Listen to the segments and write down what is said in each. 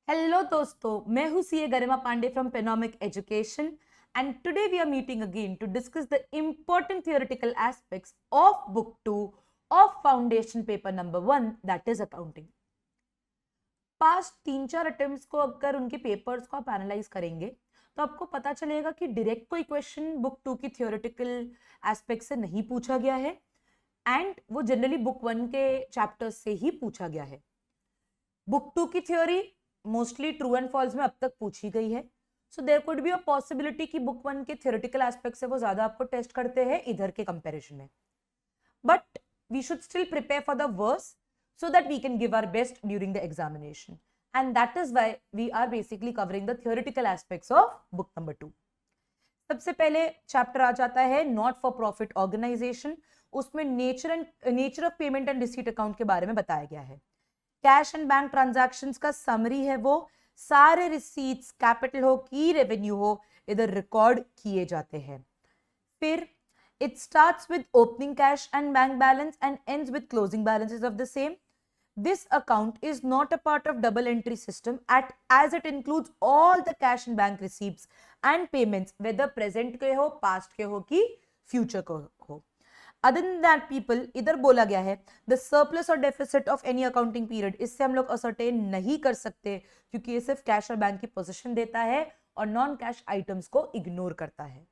Hello दोस्तों, मैं हूं CA Garima Pandey from Penomic education and today we are meeting again to discuss the important theoretical aspects of book 2 of foundation paper number 1 that is accounting. Past 3-4 attempts को अगर उनके papers को आप analyse करेंगे तो आपको पता चलेगा कि डायरेक्ट कोई क्वेश्चन बुक 2 की थियोरेटिकल एस्पेक्ट से नहीं पूछा गया है एंड वो जनरली बुक 1 के चैप्टर्स से ही पूछा गया है। बुक 2 की theory mostly true and false में अब तक पूछी गई है, so there could be a possibility कि बुक 1 के थ्योरेटिकल एस्पेक्ट से वो ज्यादा आपको टेस्ट करते हैं इधर के कंपैरिजन में, but we should still prepare for the worst so that we can give our best during the examination, and that is why we are basically covering the theoretical aspects of book number 2. सबसे पहले chapter आ जाता है not for profit organisation. उसमें nature of payment and receipt account के बारे में बताया गया है। कैश एंड बैंक ट्रांजैक्शंस का समरी है, वो सारे रिसीट्स कैपिटल हो की रेवेन्यू हो इधर रिकॉर्ड किए जाते हैं। फिर it starts with opening cash and bank balance and ends with closing balances of the same. This account is not a part of double entry system as it includes all the cash and bank receipts and payments whether present के हो, past के हो कि future को हो। Other than that people, इधर बोला गया है the surplus or deficit of any accounting period, इससे हम लोग ascertain नहीं कर सकते क्योंकि ये सिर्फ कैश और बैंक की पोजीशन देता है और नॉन कैश आइटम्स को इग्नोर करता है।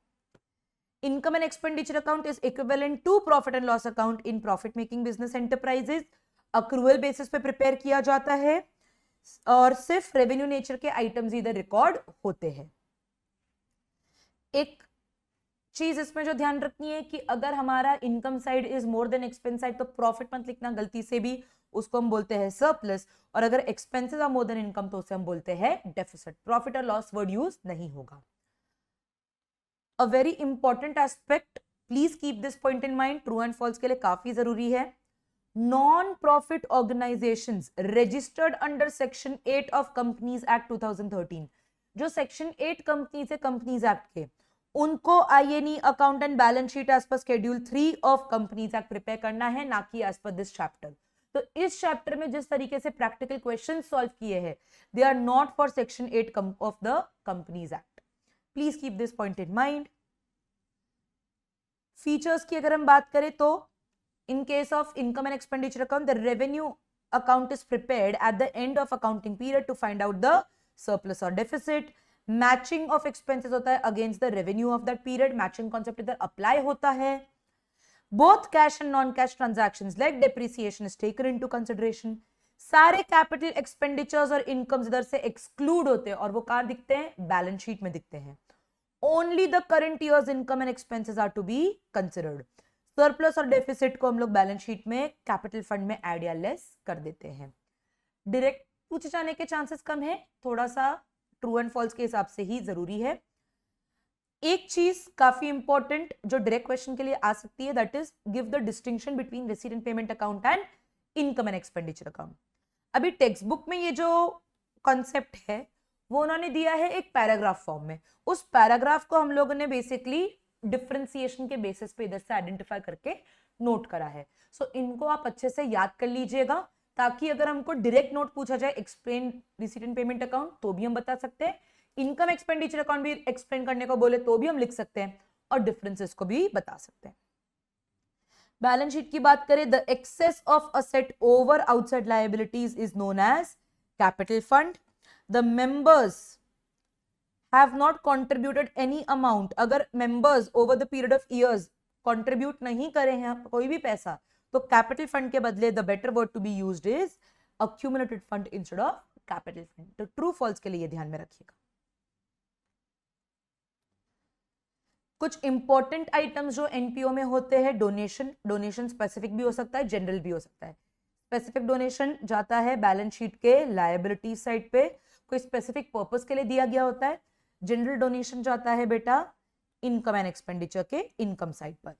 Income and expenditure account is equivalent to profit and loss account in profit making business enterprises. accrual basis पे प्रिपेयर किया जाता है और सिर्फ रेवेन्यू नेचर के आइटम्स इधर रिकॉर्ड होते हैं। एक चीज इसमें जो ध्यान रखनी है कि अगर हमारा income side is more than expense side तो प्रॉफिट मत लिखना गलती से भी, उसको हम बोलते हैं सरप्लस, और अगर expenses are more than income तो उसे हम बोलते हैं डेफिसिट। प्रॉफिट और लॉस वर्ड यूज नहीं होगा। A very important aspect, please keep this point in mind, true and false के लिए काफी जरूरी है। Non-profit organizations registered under Section 8 of Companies Act 2013, जो Section 8 कंपनीज है कंपनीज एक्ट के, उनको INE account and balance sheet as per schedule 3 of companies act prepare करना है, ना कि एज पर दिस चैप्टर। तो इस चैप्टर में जिस तरीके से प्रैक्टिकल क्वेश्चन सॉल्व किए हैं they are not for Section 8 of the companies act. Please keep this point in mind. Features की अगर हम बात करें तो in case of income and expenditure account the revenue account is prepared at the end of accounting period to find out the surplus और deficit. Matching of expenses होता है against the revenue of that period, matching concept इधर apply होता है। Both cash and non cash transactions like depreciation is taken into consideration. सारे capital expenditures और incomes इधर से एक्सक्लूड होते हैं और वो कहां दिखते हैं? बैलेंस शीट में दिखते हैं। Only the current year's income and expenses are to be considered. Surplus और डेफिसिट को हम लोग बैलेंस शीट में कैपिटल फंड में ऐड या लेस कर देते हैं। डायरेक्ट पूछे जाने के चांसेस कम है, थोड़ा सा ट्रू एंड फॉल्स के हिसाब से ही जरूरी है। एक चीज काफी इंपॉर्टेंट जो डायरेक्ट क्वेश्चन के लिए आ सकती है that is give the distinction between receipt and payment account and income and expenditure account. अभी टेक्स्ट बुक में ये जो कॉन्सेप्ट है वो उन्होंने दिया है एक पैराग्राफ फॉर्म में। उस पैराग्राफ को हम लोगों ने बेसिकली डिफरेंशिएशन के बेसिस पे इधर से आइडेंटिफाई करके नोट करा है। सो इनको आप अच्छे से याद कर लीजिएगा ताकि अगर हमको डायरेक्ट नोट पूछा जाए explain receipt and payment account तो भी हम बता सकते हैं, इनकम एक्सपेंडिचर अकाउंट भी एक्सप्लेन करने को बोले तो भी हम लिख सकते हैं और डिफरेंसेस को भी बता सकते हैं। बैलेंस शीट की बात करें, the excess of asset over outside liabilities is known as capital fund. The members have not contributed any amount, अगर members over the period of years contribute नहीं करे हैं कोई भी पैसा तो कैपिटल फंड के बदले the better word to be used is accumulated fund instead of capital fund। तो ट्रू फॉल्स के लिए ये ध्यान में रखिएगा। कुछ इंपॉर्टेंट आइटम्स जो एनपीओ में होते हैं, डोनेशन स्पेसिफिक भी हो सकता है, जनरल भी हो सकता है। स्पेसिफिक डोनेशन जाता है बैलेंस शीट के लायबिलिटी साइड पे, कोई स्पेसिफिक पर्पस के लिए दिया गया होता है। जनरल डोनेशन जाता है बेटा इनकम एंड एक्सपेंडिचर के इनकम साइड पर।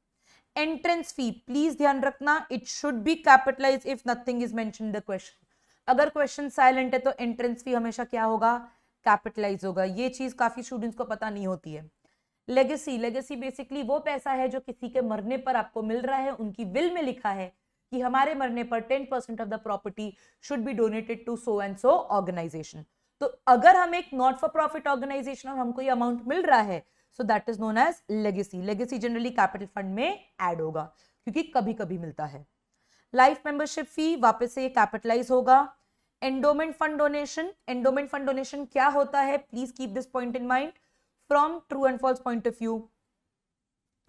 एंट्रेंस फी प्लीज ध्यान रखना, it should be capitalise if nothing is mention in the question. अगर क्वेश्चन साइलेंट है तो एंट्रेंस फी हमेशा क्या होगा? कैपिटलाइज होगा। ये चीज काफी स्टूडेंट्स को पता नहीं होती है। लेगेसी बेसिकली वो पैसा है जो किसी के मरने पर आपको मिल रहा है, उनकी विल में लिखा है कि हमारे मरने पर 10% of the property should be donated to so and so organisation. तो अगर हम एक नॉट फॉर प्रॉफिट ऑर्गेनाइजेशन और हमको ये अमाउंट मिल रहा है, so that is known as legacy. Legacy generally capital fund में ऐड होगा क्योंकि कभी कभी मिलता है. लाइफ मेंबरशिप फी वापस से ये कैपिटलाइज होगा. Endowment fund donation, endowment fund donation क्या होता है, please keep this point in mind. From true and false point of view,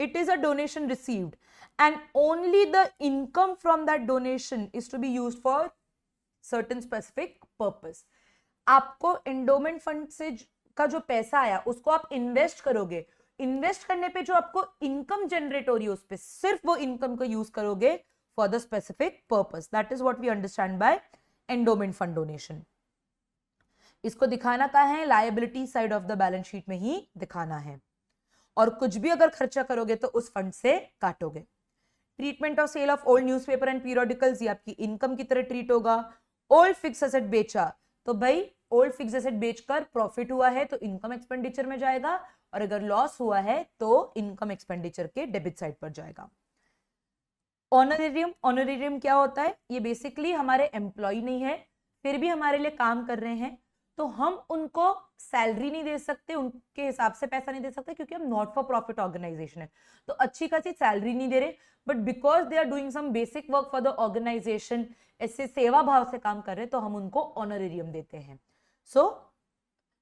it is a donation received and only the income from that donation is to be used for certain specific purpose. आपको endowment fund से का जो पैसा आया उसको आप invest करोगे, invest करने पे जो आपको इनकम जनरेट हो रही है उस पे सिर्फ वो इनकम को यूज करोगे for the specific purpose. That is what we understand by endowment fund donation. इसको दिखाना कहाँ है, liability side of the balance sheet में ही दिखाना है और कुछ भी अगर खर्चा करोगे तो उस फंड से काटोगे. Treatment of sale of old newspaper and periodicals, ये आपकी इनकम की तरह ट्रीट होगा. ओल्ड फिक्स एसेट बेचा तो भाई ओल्ड फिक्स एसेट बेचकर प्रॉफिट हुआ है तो इनकम एक्सपेंडिचर में जाएगा और अगर लॉस हुआ है तो इनकम एक्सपेंडिचर के डेबिट साइड पर जाएगा. ऑनरेरियम, ऑनरेरियम क्या होता है, ये बेसिकली हमारे एम्प्लॉय नहीं है फिर भी हमारे लिए काम कर रहे हैं तो हम उनको सैलरी नहीं दे सकते, उनके हिसाब से पैसा नहीं दे सकते क्योंकि हम नॉट फॉर प्रॉफिट ऑर्गेनाइजेशन है तो अच्छी खासी सैलरी नहीं दे रहे, but because they are doing some basic work for the organisation, ऐसे सेवा भाव से काम कर रहे हैं तो हम उनको ऑनरेरियम देते हैं. So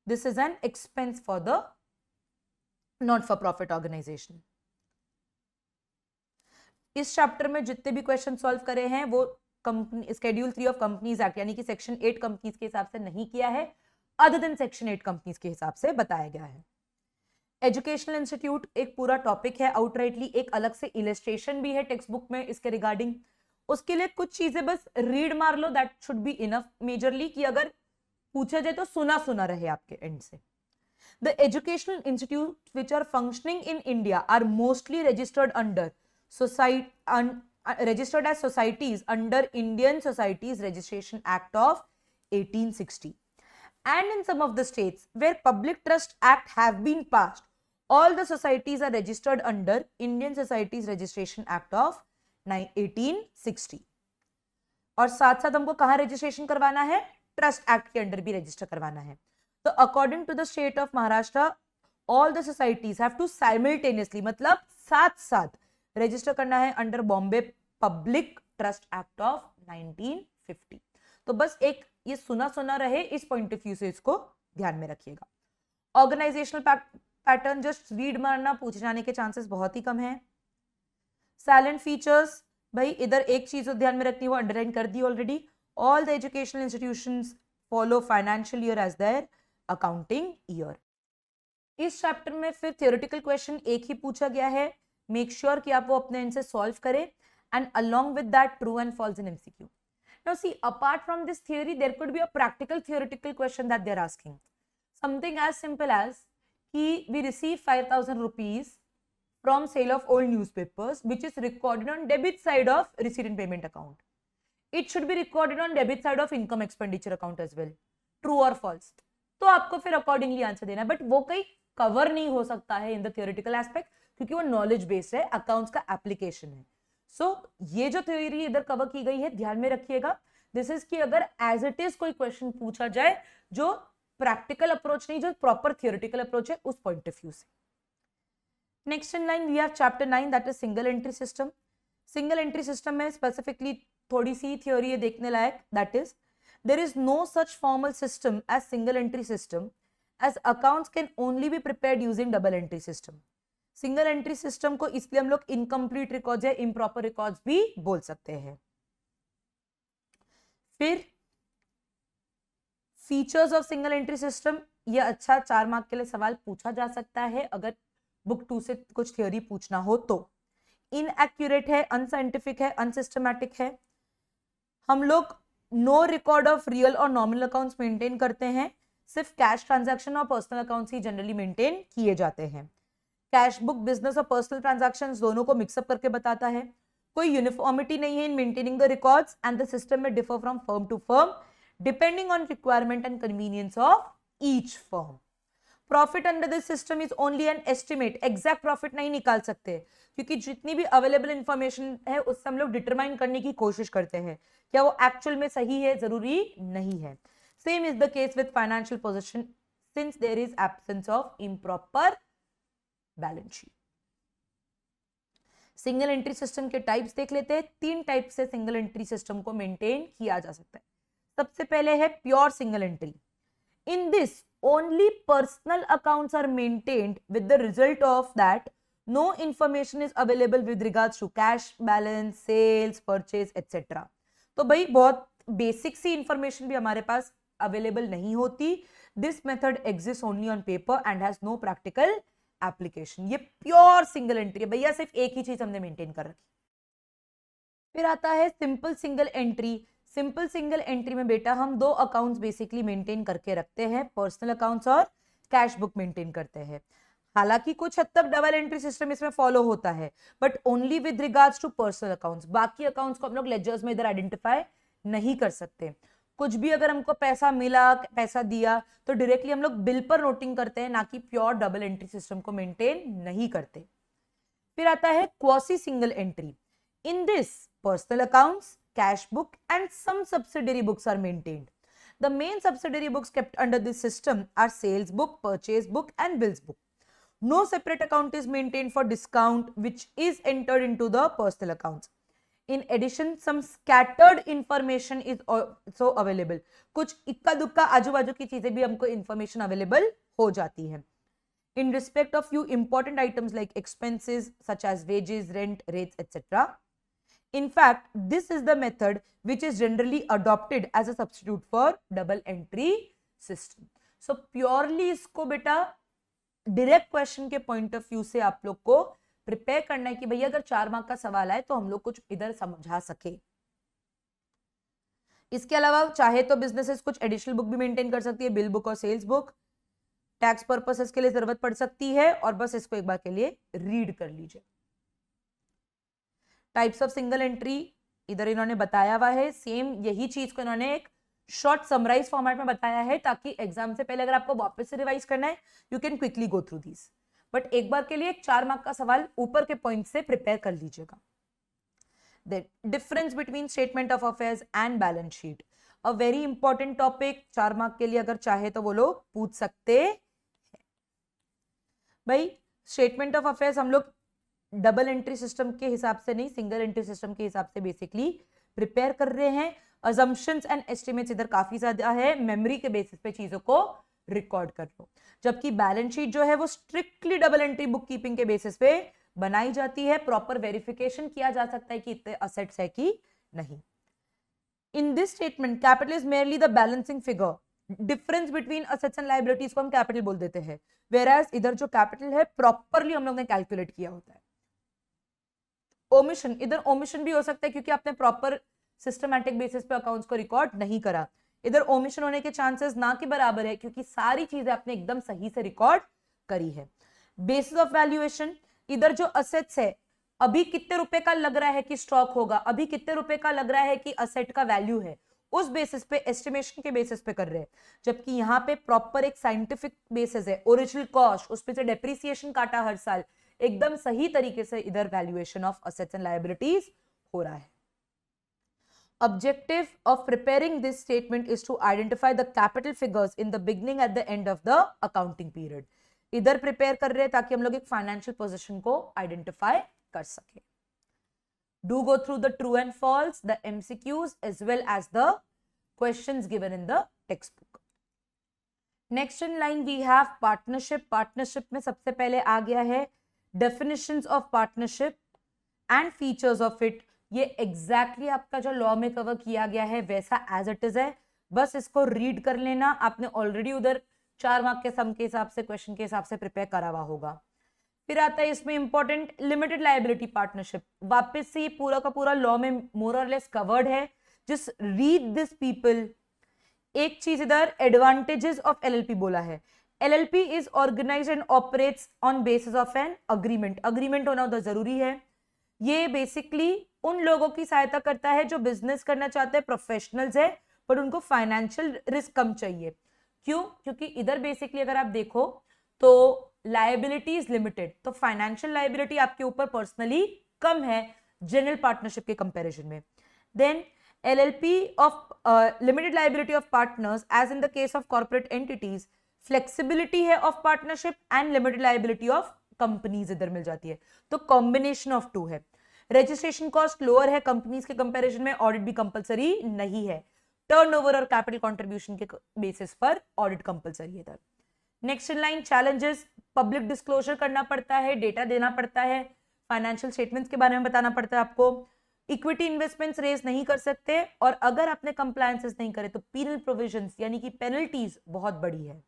this is an expense for the not for profit organisation. इस चैप्टर में जितने भी क्वेश्चन सॉल्व करे हैं वो company schedule 3 of companies act यानी कि सेक्शन 8 कंपनीज के हिसाब से नहीं किया है, अदर देन सेक्शन 8 कंपनीज के हिसाब से बताया गया है. एजुकेशनल इंस्टीट्यूट एक पूरा टॉपिक है आउटराइटली, एक अलग से इलस्ट्रेशन भी है टेक्स्ट बुक में इसके रिगार्डिंग. उसके लिए कुछ चीजें बस रीड मार लो, that should be enough majorly कि अगर पूछा जाए तो सुना सुना रहे आपके एंड से. The educational institute which are functioning in India are mostly registered under registered as societies under Indian Societies Registration Act of 1860, and in some of the states where Public Trust Act have been passed, all the societies are registered under Indian Societies Registration Act of 1860. और साथ साथ हमको कहाँ registration करवाना है, trust act के under भी register करवाना है. तो according to the state of Maharashtra all the societies have to simultaneously, मतलब साथ साथ रजिस्टर करना है under Bombay public trust act of 1950. तो बस एक ये सुना सुना रहे, इस पॉइंट ऑफ व्यू से इसको ध्यान में रखिएगा. ऑर्गेनाइजेशनल पैटर्न जस्ट रीड मारना, पूछे जाने के चांसेस बहुत ही कम है. साइलेंट फीचर्स, भाई इधर एक चीज ध्यान में रखनी है वो अंडरलाइन कर दी already. All the educational institutions follow financial year as their accounting year. इस चैप्टर में फिर थियोरेटिकल क्वेश्चन एक ही पूछा गया है, मेक श्योर कि आप वो अपने एंड से सॉल्व करें and along with that true and false in MCQ. Now see, apart from this theory there could be a practical theoretical question that they are asking. Something as simple as कि we receive 5,000 rupees from sale of old newspapers which is recorded on debit side of receipt and payment account. It should be recorded on debit side of income expenditure account as well. True or false? तो आपको फिर accordingly answer देना है, but वो कहीं cover नहीं हो सकता है इन द थियोरेटिकल एस्पेक्ट क्योंकि वो नॉलेज बेस्ड है, अकाउंट्स का एप्लीकेशन है. सो ये जो थ्योरी इधर कवर की गई है ध्यान में रखिएगा. दिस इज कि अगर एज इट इज कोई क्वेश्चन पूछा जाए जो प्रैक्टिकल अप्रोच नहीं, जो प्रॉपर थियोरेटिकल अप्रोच है उस पॉइंट ऑफ व्यू से. Next in line we have chapter 9 that is single entry system. Single entry system में स्पेसिफिकली थोड़ी सी थ्योरी है देखने लायक, that is there is no such formal system as single entry system as accounts can only be prepared using double entry system. Single entry system को इसलिए हम लोग इनकम्प्लीट रिकॉर्ड्स या इम्प्रॉपर रिकॉर्ड्स भी बोल सकते हैं. फिर features of single entry system, ये अच्छा 4 मार्क के लिए सवाल पूछा जा सकता है अगर बुक 2 से कुछ थ्योरी पूछना हो तो. इनएक्यूरेट है, अनसाइंटिफिक है, अनसिस्टमैटिक है. हम लोग नो रिकॉर्ड ऑफ रियल और नॉमिनल अकाउंट्स मेंटेन करते हैं, सिर्फ कैश ट्रांजैक्शन और पर्सनल अकाउंट्स ही जनरली मेंटेन किए जाते हैं. कैश बुक बिजनेस और पर्सनल ट्रांजैक्शंस दोनों को मिक्सअप करके बताता है. कोई यूनिफॉर्मिटी नहीं है in maintaining the records and the system में differ from firm to firm depending on requirement and convenience of each firm. Profit under this system is only an estimate. Exact profit नहीं निकाल सकते क्योंकि जितनी भी available information है उससे हम लोग डिटरमाइन करने की कोशिश करते हैं, क्या वो एक्चुअल में सही है, जरूरी नहीं है. Same is the case with financial position since there is absence of improper balance sheet. Single entry system के टाइप्स देख लेते हैं। 3 टाइप से सिंगल एंट्री सिस्टम को मेंटेन किया जा सकता है। सबसे पहले है pure single entry. In this only personal accounts are maintained with the result of that no information is available with regards to cash balance, sales, purchase etcetera. तो भाई बहुत बेसिक सी इंफॉर्मेशन भी हमारे पास अवेलेबल नहीं होती। This method exist only on paper and has no practical application. ये pure single entry है भैया, सिर्फ एक ही चीज हमने मेंटेन कर रखी। फिर आता है simple single entry. Simple single entry में बेटा हम 2 अकाउंट्स बेसिकली मेंटेन करके रखते हैं, पर्सनल अकाउंट्स और कैश बुक मेंटेन करते हैं। हालांकि कुछ हद तक डबल एंट्री सिस्टम इसमें फॉलो होता है, but only with regards to personal accounts. बाकी अकाउंट्स को हम लोग लेजर्स में इधर आइडेंटिफाई नहीं कर सकते। कुछ भी अगर हमको पैसा मिला, पैसा दिया, तो डायरेक्टली हम लोग बिल पर नोटिंग करते हैं, ना कि प्योर डबल एंट्री सिस्टम को मेंटेन नहीं करते। फिर आता है quasi single entry. In this personal accounts, cash book and some subsidiary books are maintained. The main subsidiary books kept under this system are sales book, purchase book and bills book. No separate account is maintained for discount which is entered into the personal accounts. In addition, some scattered information is also available. कुछ इक्का दुक्का आजू बाजू की चीजें भी हमको information available हो जाती है. In respect of few important items like expenses such as wages, rent, rates, etc. In fact, this is the method which is generally adopted as a substitute for double entry system. So purely इसको बेटा direct question के point of view से आप लोग को prepare करना है कि भैया अगर 4 मार्क का सवाल आए तो हम लोग कुछ इधर समझा सके. इसके अलावा चाहे तो बिजनेसेस कुछ एडिशनल बुक भी मेंटेन कर सकती है, बिल बुक और सेल्स बुक. टैक्स पर्पसेस के लिए जरूरत पड़ सकती है और बस इसको एक बार के लिए रीड कर लीजिए. टाइप्स ऑफ सिंगल एंट्री इधर इन्होंने बताया हुआ है. सेम यही चीज को इन्होंने एक शॉर्ट समराइज फॉर्मेट में बताया है ताकि एग्जाम से पहले अगर आपको वापस से रिवाइज करना है you can quickly go through this. But एक बार के लिए एक 4 मार्क का सवाल ऊपर के पॉइंट से प्रिपेयर कर लीजिएगा. Then difference between statement of affairs and balance sheet, a very important topic. 4 mark के लिए अगर चाहे तो वो लोग पूछ सकते हैं. भाई स्टेटमेंट ऑफ अफेयर्स हम लोग डबल एंट्री सिस्टम के हिसाब से नहीं, सिंगल एंट्री सिस्टम के हिसाब से बेसिकली प्रिपेयर कर रहे हैं. अजम्पशंस एंड एस्टिमेट्स इधर काफी ज्यादा है, मेमोरी के बेसिस पे चीजों को रिकॉर्ड कर लो. जबकि बैलेंस शीट जो है वो strictly double entry book keeping के बेसिस पे बनाई जाती है. प्रॉपर वेरिफिकेशन किया जा सकता है कि इतने असेट्स है कि नहीं. In this statement capital is merely the balancing figure. Difference between assets and liabilities को हम कैपिटल बोल देते हैं, वेराज इधर जो कैपिटल है प्रॉपरली हम लोग ने कैलकुलेट किया होता है. ओमिशन, इधर ओमिशन भी हो सकता है क्योंकि आपने प्रॉपर सिस्टमैटिक बेसिस पे अकाउंट्स को रिकॉर्ड नहीं करा. इधर ओमिशन होने के चांसेस ना के बराबर है क्योंकि सारी चीजें आपने एकदम सही से रिकॉर्ड करी है. बेसिस ऑफ वैल्यूएशन, इधर जो असेट्स है अभी कितने रुपए का लग रहा है कि स्टॉक होगा, अभी कितने रुपए का लग रहा है कि असेट का वैल्यू है, उस बेसिस पे एस्टिमेशन के बेसिस पे कर रहे हैं. जबकि यहाँ पे प्रॉपर एक साइंटिफिक बेसिस है, ओरिजिनल कॉस्ट, उस पे से डेप्रिसिएशन काटा हर साल, एकदम सही तरीके से इधर valuation of assets and liabilities हो रहा है. Objective of preparing this statement is to identify the capital figures in the beginning at the end of the accounting period. इधर प्रिपेयर कर रहे हैं ताकि हम लोग एक फाइनेंशियल पोजीशन को आइडेंटिफाई कर सके. Do go through the true and false, the MCQs as well as the questions given in the textbook. Next in line we have partnership. Partnership में सबसे पहले आ गया है definitions of partnership and features of it. ये exactly आपका जो law में cover किया गया है वैसा as it is है, बस इसको रीड कर लेना. आपने ऑलरेडी उधर 4 मार्क के सम के हिसाब से, क्वेश्चन के हिसाब से प्रिपेयर करा हुआ होगा. फिर आता है इसमें इंपॉर्टेंट लिमिटेड लायबिलिटी पार्टनरशिप. वापस से पूरा का पूरा लॉ में मोर और लेस कवर्ड है. Just read this people. एक चीज इधर एडवांटेजेस ऑफ एलएलपी बोला है. LLP is organised and operates on basis of an agreement. Agreement होना उधर जरूरी है. ये बेसिकली उन लोगों की सहायता करता है जो बिजनेस करना चाहते हैं, प्रोफेशनल्स है, पर उनको फाइनेंशियल रिस्क कम चाहिए. क्यों? क्योंकि इधर बेसिकली अगर आप देखो तो लायबिलिटी इज लिमिटेड, तो फाइनेंशियल लायबिलिटी आपके ऊपर पर्सनली कम है जनरल पार्टनरशिप के कंपैरिजन में. Then LLP of limited liability of partners as in the case of corporate entities, flexibility है of partnership and limited liability of companies इधर मिल जाती है, तो combination of two है. रजिस्ट्रेशन कॉस्ट लोअर है companies के कंपैरिजन में, ऑडिट भी कंपलसरी नहीं है. टर्नओवर और कैपिटल कंट्रीब्यूशन के बेसिस पर ऑडिट कंपलसरी है. Next in line challenges, public disclosure करना पड़ता है, डेटा देना पड़ता है, फाइनेंशियल स्टेटमेंट्स के बारे में बताना पड़ता है आपको, इक्विटी इन्वेस्टमेंट्स रेज नहीं कर सकते, और अगर आपने कंप्लायंसेस नहीं करे तो पीनल प्रोविजंस यानी कि पेनल्टीज बहुत बड़ी है.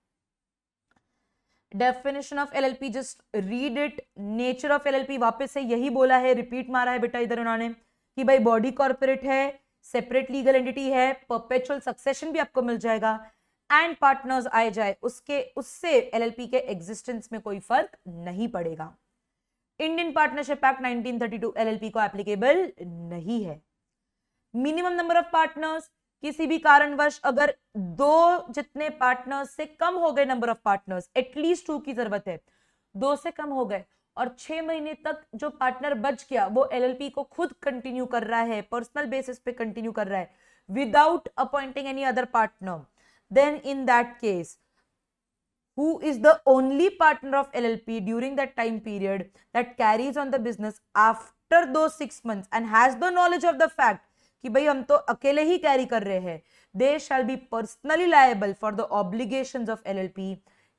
Definition of LLP, just read it. Nature of LLP वापस से यही बोला है, रिपीट मारा है बेटा इधर उन्होंने कि भाई बॉडी कॉर्पोरेट है, सेपरेट लीगल एंटिटी है, परपेचुअल सक्सेशन भी आपको मिल जाएगा, एंड पार्टनर्स आए जाए उससे एलएलपी के एग्जिस्टेंस में कोई फर्क नहीं पड़ेगा. इंडियन पार्टनरशिप एक्ट 1932 एलएलपी को एप्लीकेबल नहीं है. मिनिमम नंबर ऑफ पार्टनर्स, किसी भी कारणवश अगर दो जितने पार्टनर्स से कम हो गए, नंबर ऑफ पार्टनर्स एटलीस्ट 2 की जरूरत है, 2 से कम हो गए और 6 महीने तक जो पार्टनर बच गया वो एलएलपी को खुद कंटिन्यू कर रहा है, पर्सनल बेसिस पे कंटिन्यू कर रहा है without appointing any other partner, then in that case who is the only partner of LLP during that time period that carries on the business after those 6 months and has the knowledge of the fact कि भाई हम तो अकेले ही carry कर रहे हैं, they shall be personally liable for the obligations of LLP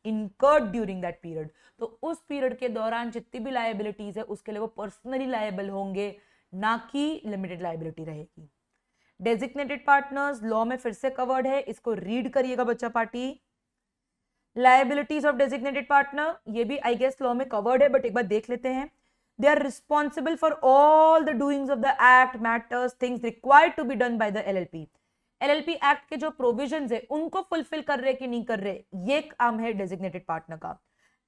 incurred during that period. तो उस पीरियड के दौरान जितनी भी लायबिलिटीज है उसके लिए वो पर्सनली लायबल होंगे, ना कि लिमिटेड लायबिलिटी रहेगी. डेजिग्नेटेड पार्टनर्स लॉ में फिर से कवर्ड है, इसको रीड करिएगा बच्चा party. Liabilities of designated partner, ये भी आई गेस लॉ में कवर्ड है, बट एक बार देख लेते हैं. They are responsible for all the doings of the act, matters, things required to be done by the LLP. LLP act के जो प्रोविजंस है उनको फुलफिल कर रहे कि नहीं कर रहे, ये काम है डेजिग्नेटेड पार्टनर का.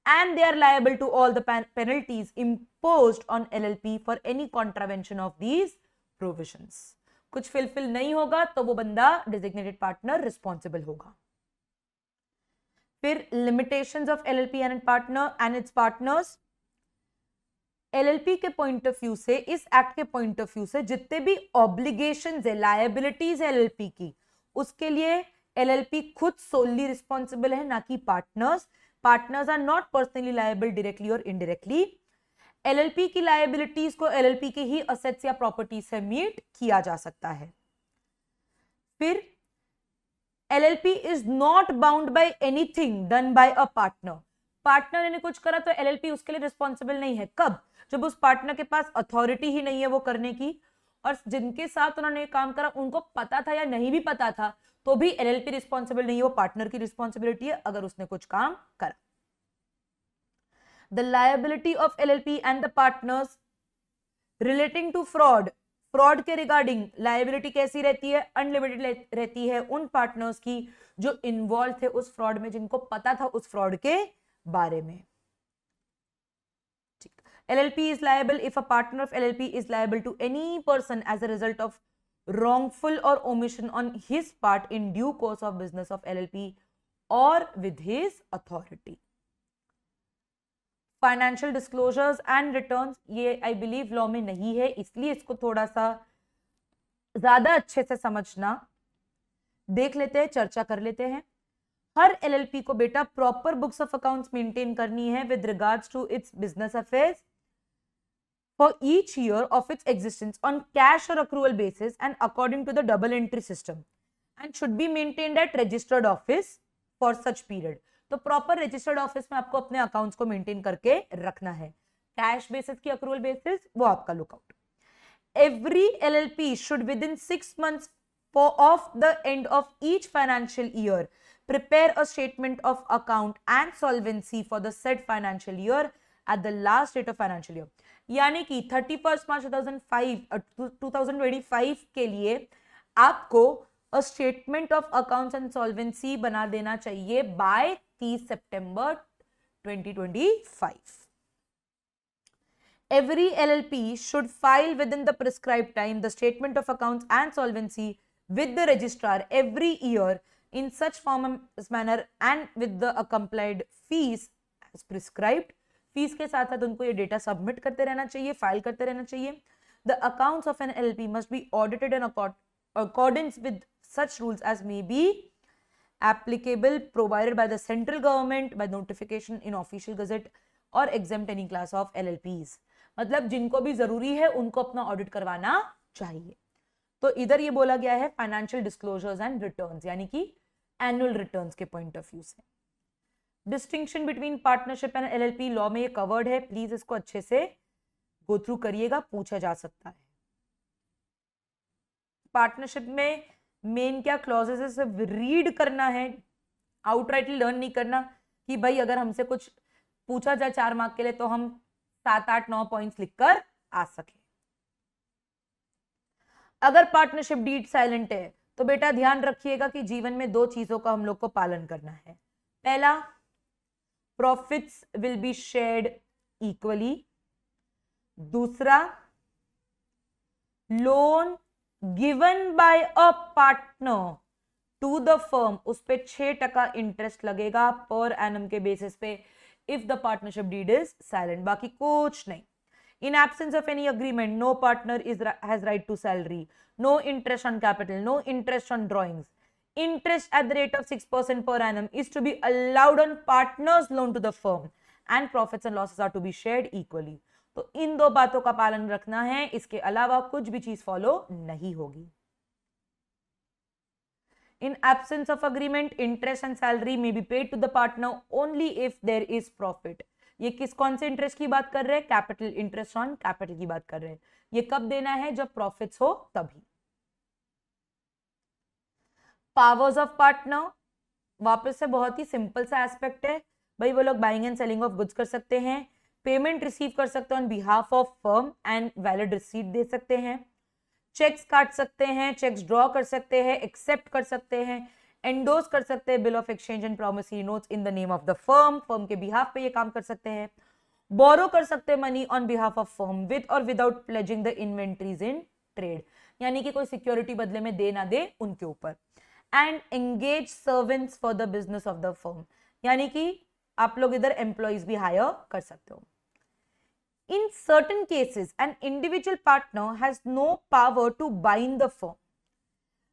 And they are liable to all the penalties imposed on LLP for any contravention of these provisions. कुछ फिलफिल नहीं होगा तो वो बंदा डेजिग्नेटेड पार्टनर रिस्पॉन्सिबल होगा. फिर limitations of LLP and partner and it's partners. LLP के पॉइंट ऑफ व्यू से, इस एक्ट के पॉइंट ऑफ व्यू से जितने भी ऑब्लिगेशंस है, लायबिलिटीज है एलएलपी की, उसके लिए एलएलपी खुद सोलली रिस्पॉन्सिबल है, ना कि partners. Partners are not personally liable directly और इनडायरेक्टली. एलएलपी की लायबिलिटीज को एलएलपी के ही असेट्स या प्रॉपर्टी से मीट किया जा सकता है. फिर LLP is not bound by anything done by a partner. Partner ने कुछ करा तो एलएलपी उसके लिए रिस्पॉन्सिबल नहीं है. कब? जब उस पार्टनर के पास अथॉरिटी ही नहीं है वो करने की, और जिनके साथ उन्होंने काम करा उनको पता था या नहीं भी पता था तो भी एलएलपी रिस्पॉन्सिबल नहीं है, वो पार्टनर की रिस्पॉन्सिबिलिटी है अगर उसने कुछ काम करा. The liability of LLP and the partners relating to fraud, fraud के रिगार्डिंग लायबिलिटी कैसी रहती है? अनलिमिटेड रहती है उन पार्टनर्स की जो इन्वॉल्व थे उस फ्रॉड में, जिनको पता था उस फ्रॉड के बारे में. ठीक. LLP is liable if a partner of LLP is liable to any person as a result of wrongful or omission on his part in due course of business of LLP or with his authority. Financial disclosures and returns, ये I believe law में नहीं है, इसलिए इसको थोड़ा सा ज्यादा अच्छे से समझना. देख लेते हैं, चर्चा कर लेते हैं. हर एलएलपी को बेटा proper books of accounts maintain करनी है with regards to its business affairs for each year of its existence on cash और accrual basis and according to the double entry system, and should be maintained at registered office for such period. तो proper registered office में आपको अपने accounts को maintain करके रखना है. Cash basis की अक्रूवल बेसिस वो आपका lookout. Every LLP should with in 6 months of the end of each financial year prepare a statement of account and solvency for the said financial year at the last date of financial year. यानी कि 31 मार्च 2025 के लिए आपको a statement of accounts and solvency बना देना चाहिए by 30 September 2025. Every LLP should file within the prescribed time the statement of accounts and solvency with the registrar every year in such form and manner and with the accompanied fees as prescribed. Fees के साथ साथ उनको ये data submit करते रहना चाहिए, file करते रहना चाहिए. The accounts of an LLP must be audited in accordance with such rules as may be applicable provided by the central government by notification in official gazette or exempt any class of LLPs. मतलब जिनको भी जरूरी है उनको अपना audit करवाना चाहिए. तो इधर ये बोला गया है फाइनेंशियल डिस्क्लोजर्स एंड रिटर्न्स, यानी कि एनुअल रिटर्न्स के पॉइंट ऑफ व्यू से. Distinction between partnership and LLP law में ये कवर्ड है, प्लीज इसको अच्छे से गो थ्रू करिएगा, पूछा जा सकता है. पार्टनरशिप में मेन क्या क्लॉजेस है सिर्फ रीड करना है, आउटराइटली लर्न नहीं करना कि भाई अगर हमसे कुछ पूछा जाए 4 मार्क के लिए तो हम 7, 8, 9 पॉइंट्स लिखकर आ सके. अगर पार्टनरशिप डीड साइलेंट है तो बेटा ध्यान रखिएगा कि जीवन में 2 चीजों का हम लोग को पालन करना है. पहला, profits will be shared equally. दूसरा, loan given by a partner to the firm, उस पे 6% इंटरेस्ट लगेगा पर एनम के बेसिस पे if the partnership deed is silent. बाकी कुछ नहीं. In absence of any agreement, no partner has right to salary, no interest on capital, no interest on drawings. Interest at the rate of 6% per annum is to be allowed on partner's loan to the firm and profits and losses are to be shared equally. तो इन 2 बातों का पालन रखना है, इसके अलावा कुछ भी चीज फॉलो नहीं होगी. In absence of agreement, interest and salary may be paid to the partner only if there is profit. ये कौन से इंटरेस्ट की बात कर रहे हैं? कैपिटल इंटरेस्ट ऑन कैपिटल की बात कर रहे हैं. ये कब देना है? जब प्रॉफिट्स हो तभी. पावर्स ऑफ पार्टनर वापस से बहुत ही सिंपल सा एस्पेक्ट है भाई. वो लोग buying and selling of goods कर सकते हैं, पेमेंट रिसीव कर सकते हैं on behalf of firm and valid receipt दे सकते हैं, चेक्स काट सकते हैं, चेक्स ड्रॉ कर सकते हैं, एक्सेप्ट कर सकते हैं, एंडोर्स कर सकते हैं bill of exchange and promissory notes in the name of the firm. Firm के बिहाफ पे ये काम कर सकते हैं. बोरो कर सकते हैं money on behalf of firm with और without pledging the inventories in trade, यानी कि कोई सिक्योरिटी बदले में दे ना दे उनके ऊपर. And engage servants for the business of the firm, यानी कि आप लोग इधर एम्प्लॉइज भी हायर कर सकते हो. In certain cases, an individual partner has no power to bind the firm.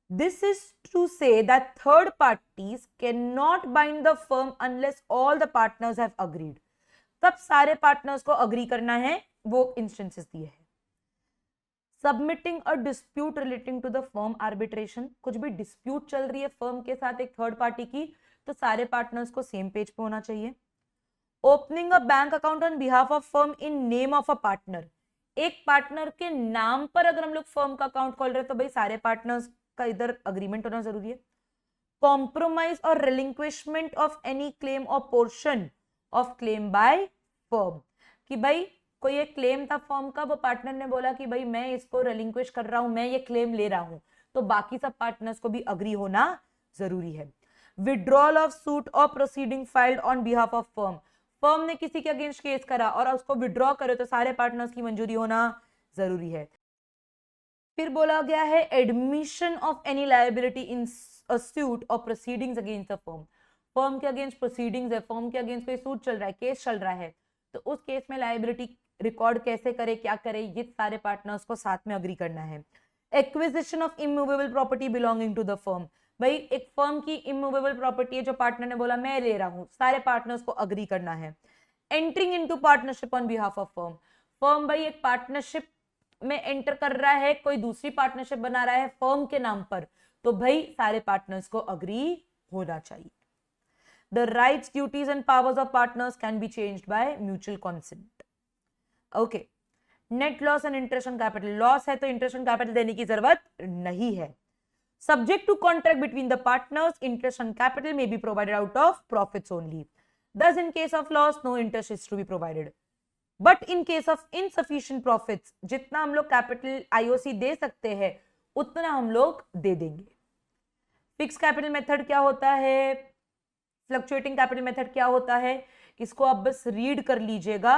This is to say that third parties cannot bind the firm unless all the partners have agreed. कब सारे partners को agree करना है वो instances दिए हैं. Submitting a dispute relating to the firm arbitration, कुछ भी डिस्प्यूट चल रही है फर्म के साथ एक थर्ड पार्टी की तो सारे पार्टनर्स को सेम पेज पे होना चाहिए. Opening a bank account on behalf of firm in name of a partner, एक पार्टनर के नाम पर अगर हम लोग फर्म का अकाउंट खोल रहे हैं तो भाई सारे पार्टनर्स का इधर अग्रीमेंट होना जरूरी है. कॉम्प्रोमाइज और रिलिंक्विशमेंट ऑफ एनी क्लेम और portion of claim by firm, कि भाई कोई एक क्लेम था फर्म का, वो पार्टनर ने बोला कि भाई मैं इसको रिलिंक्विश कर रहा हूं, मैं ये क्लेम ले रहा हूं, तो बाकी सब पार्टनर्स को भी अग्री होना जरूरी है. विड्रॉल ऑफ सूट और proceeding filed on behalf of firm, firm ने किसी के अगेंस्ट केस करा और उसको विड्रॉ करे तो सारे पार्टनर्स की मंजूरी होना जरूरी है. फिर बोला गया है admission of any liability in a suit और proceedings against the firm. Firm के अगेंस्ट प्रोसीडिंग्स है, फर्म के अगेंस्ट कोई सूट चल रहा है, केस चल रहा है, तो उस केस में लायबिलिटी रिकॉर्ड कैसे करे, क्या करे, ये सारे पार्टनर्स को साथ में अग्री करना है. Acquisition of immovable property belonging to the firm, भाई एक फर्म की इमूवेबल प्रॉपर्टी है जो पार्टनर ने बोला मैं ले रहा हूं, सारे पार्टनर्स को अग्री करना है. Entering into partnership on behalf of firm, firm भाई एक पार्टनरशिप में एंटर कर रहा है, कोई दूसरी पार्टनरशिप बना रहा है फर्म के नाम पर, तो भाई सारे पार्टनर्स को अग्री होना चाहिए. The rights, duties and powers of partners can be changed by mutual consent. Okay. Net loss and interest on capital, loss है तो इंटरेस्ट ऑन कैपिटल देने की जरूरत नहीं है. Subject to contract between the partners, interest on capital may be provided out of profits only. Thus, in case of loss, no interest is to be provided. But in case of insufficient profits, जितना हम लोग capital IOC दे सकते हैं उतना हम लोग दे देंगे. Fix capital method क्या होता है, फ्लक्चुएटिंग कैपिटल मेथड क्या होता है, इसको आप बस रीड कर लीजिएगा